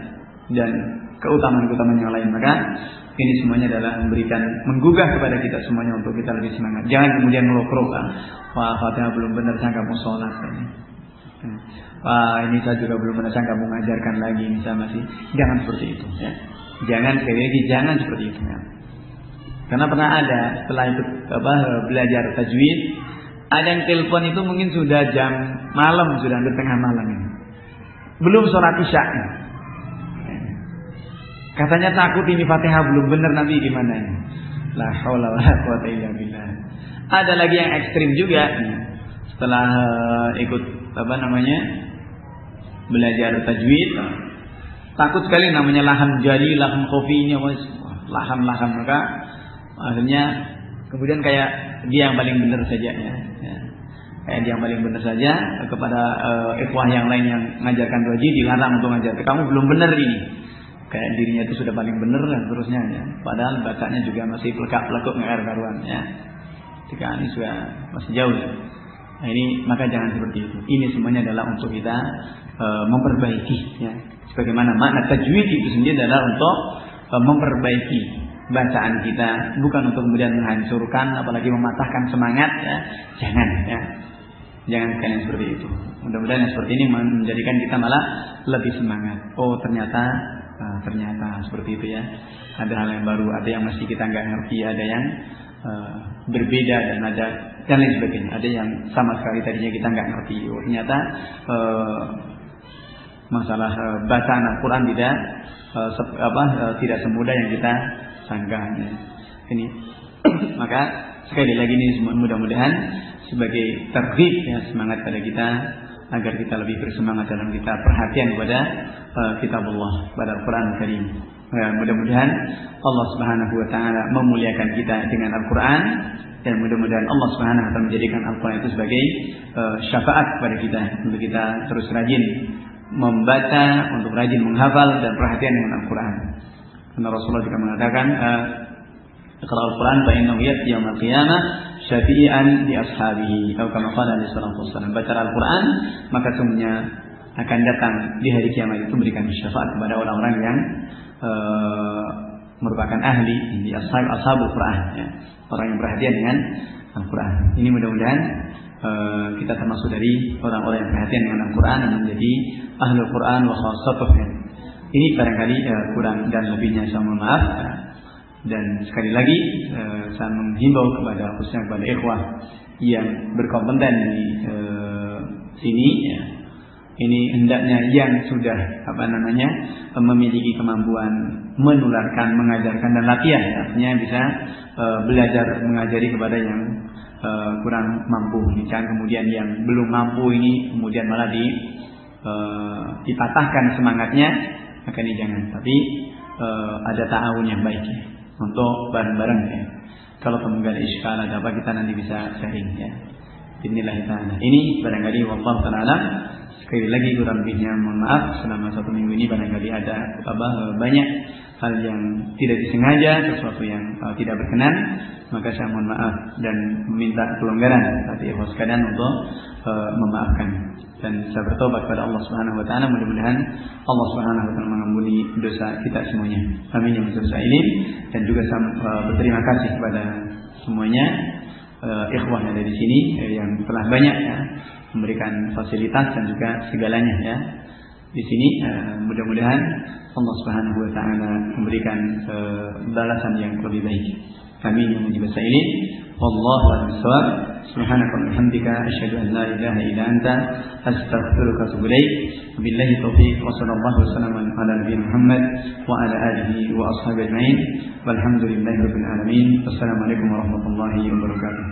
Dan keutamaan-keutamaan yang lain. Maka ini semuanya adalah menggugah kepada kita semuanya untuk kita lebih semangat. Jangan kemudian ngelokrok, wah Fatihah belum benar, saya nggak mau sholat. Wah ini saya juga belum benar, saya nggak mau mengajarkan lagi. Misalnya masih, jangan seperti itu. Ya. Jangan sekali lagi, jangan seperti itu. Ya. Karena pernah ada setelah itu belajar tajwid, ada yang telepon itu mungkin sudah jam malam, sudah hampir tengah malam ini. Belum sholat isya. Katanya takut ini Fatihah belum benar, nanti gimana ini? La haula wala quwata illa billah. Ada lagi yang ekstrim juga. Setelah ikut belajar tajwid, takut sekali namanya laham jali, laham khofinya, laham-laham, maka akhirnya kemudian kayak dia yang paling benar saja ya. Kayak dia yang paling benar saja, kepada ikhwah yang lain yang mengajarkan tajwid dilarang untuk mengajar. Kamu belum benar ini. Kayak dirinya itu sudah paling benar dan terusnya ya. Padahal bacanya juga masih pelekuk nggak karuan ya. Jika ini sudah masih jauh ya. Nah ini maka jangan seperti itu. Ini semuanya adalah untuk kita memperbaiki ya. Sebagaimana makna tajwid itu sendiri adalah untuk memperbaiki bacaan kita, bukan untuk kemudian menghancurkan apalagi mematahkan semangat ya. Jangan ya. Jangan sekalian seperti itu. Mudah-mudahan yang seperti ini menjadikan kita malah lebih semangat. Oh ternyata seperti itu ya. Ada hal yang baru, ada yang masih kita nggak ngerti, ada yang berbeda dan lain sebagainya. Ada yang sama sekali tadinya kita nggak ngerti. Oh, ternyata masalah bacaan Al-Quran tidak semudah yang kita sangka. Ya. Ini maka sekali lagi ini mudah-mudahan sebagai targhib ya, semangat pada kita agar kita lebih bersemangat dalam kita perhatian kepada kitabullah, pada Al-Quran Karim. Ya, mudah-mudahan Allah Subhanahu wa taala memuliakan kita dengan Al-Quran, dan mudah-mudahan Allah Subhanahu wa taala menjadikan Al-Quran itu sebagai syafaat kepada kita untuk kita terus rajin membaca, untuk rajin menghafal dan perhatian dengan Al-Quran. Karena Rasulullah juga mengatakan, "Iqra al-Quran fa innahu ya'ti yaumil qiyamah syafi'an li ashabihi." Atau kama qala Nabi sallallahu alaihi wasallam, baca Al-Quran maka sungguhnya akan datang di hari kiamat itu memberikan syafaat kepada orang-orang yang merupakan ahli di ashabul Quran ya. Orang yang perhatian dengan Al-Quran. Ini mudah-mudahan kita termasuk dari orang-orang yang perhatian dengan Al-Quran dan menjadi ahlul Quran wa khassatuhnya. Ini barangkali kurang dan lebihnya saya mohon maaf. Dan sekali lagi saya menghimbau kepada khususnya kepada ikhwah yang berkompeten di sini ya. Ini hendaknya yang sudah memiliki kemampuan menularkan, mengajarkan dan latihan, artinya bisa belajar mengajari kepada yang kurang mampu. Jangan kemudian yang belum mampu ini kemudian malah dipatahkan semangatnya, maka ini jangan. Tapi ada ta'awun yang baik ya, untuk bareng-bareng ya. Kalau kemudian iskal ada apa kita nanti bisa sharing ya. Bismillahirrahmanirrahim. Ini barangkali wallahu ta'ala Sekali lagi kurang lebihnya mohon maaf. Selama 1 minggu ini barangkali ada banyak hal yang tidak disengaja, sesuatu yang tidak berkenan, maka saya mohon maaf dan meminta kelonggaran hati ikhlas sekalian untuk memaafkan. Dan saya bertobat kepada Allah Subhanahu wa taala, mudah-mudahan Allah Subhanahu wa taala mengampuni dosa kita semuanya. Amin ya rabbal alamin. Dan juga saya berterima kasih kepada semuanya ikhwah yang ada di sini yang telah banyak ya memberikan fasilitas dan juga segalanya ya di sini. Mudah-mudahan Allah Subhanahu wa taala memberikan balasan yang lebih baik. Amin ya rabbal alamin. Wallahu a'lam. Subhanaka wa bihamdika asyhadu an la ilaha illa anta astaghfiruka wa atubu ilaik. Billahi taufiq wa sallallahu wasallam ala nabiyina Muhammad wa ala alihi wa ashabihi ajma'in. Walhamdulillahirabbil alamin. Wassalamu alaikum warahmatullahi wabarakatuh.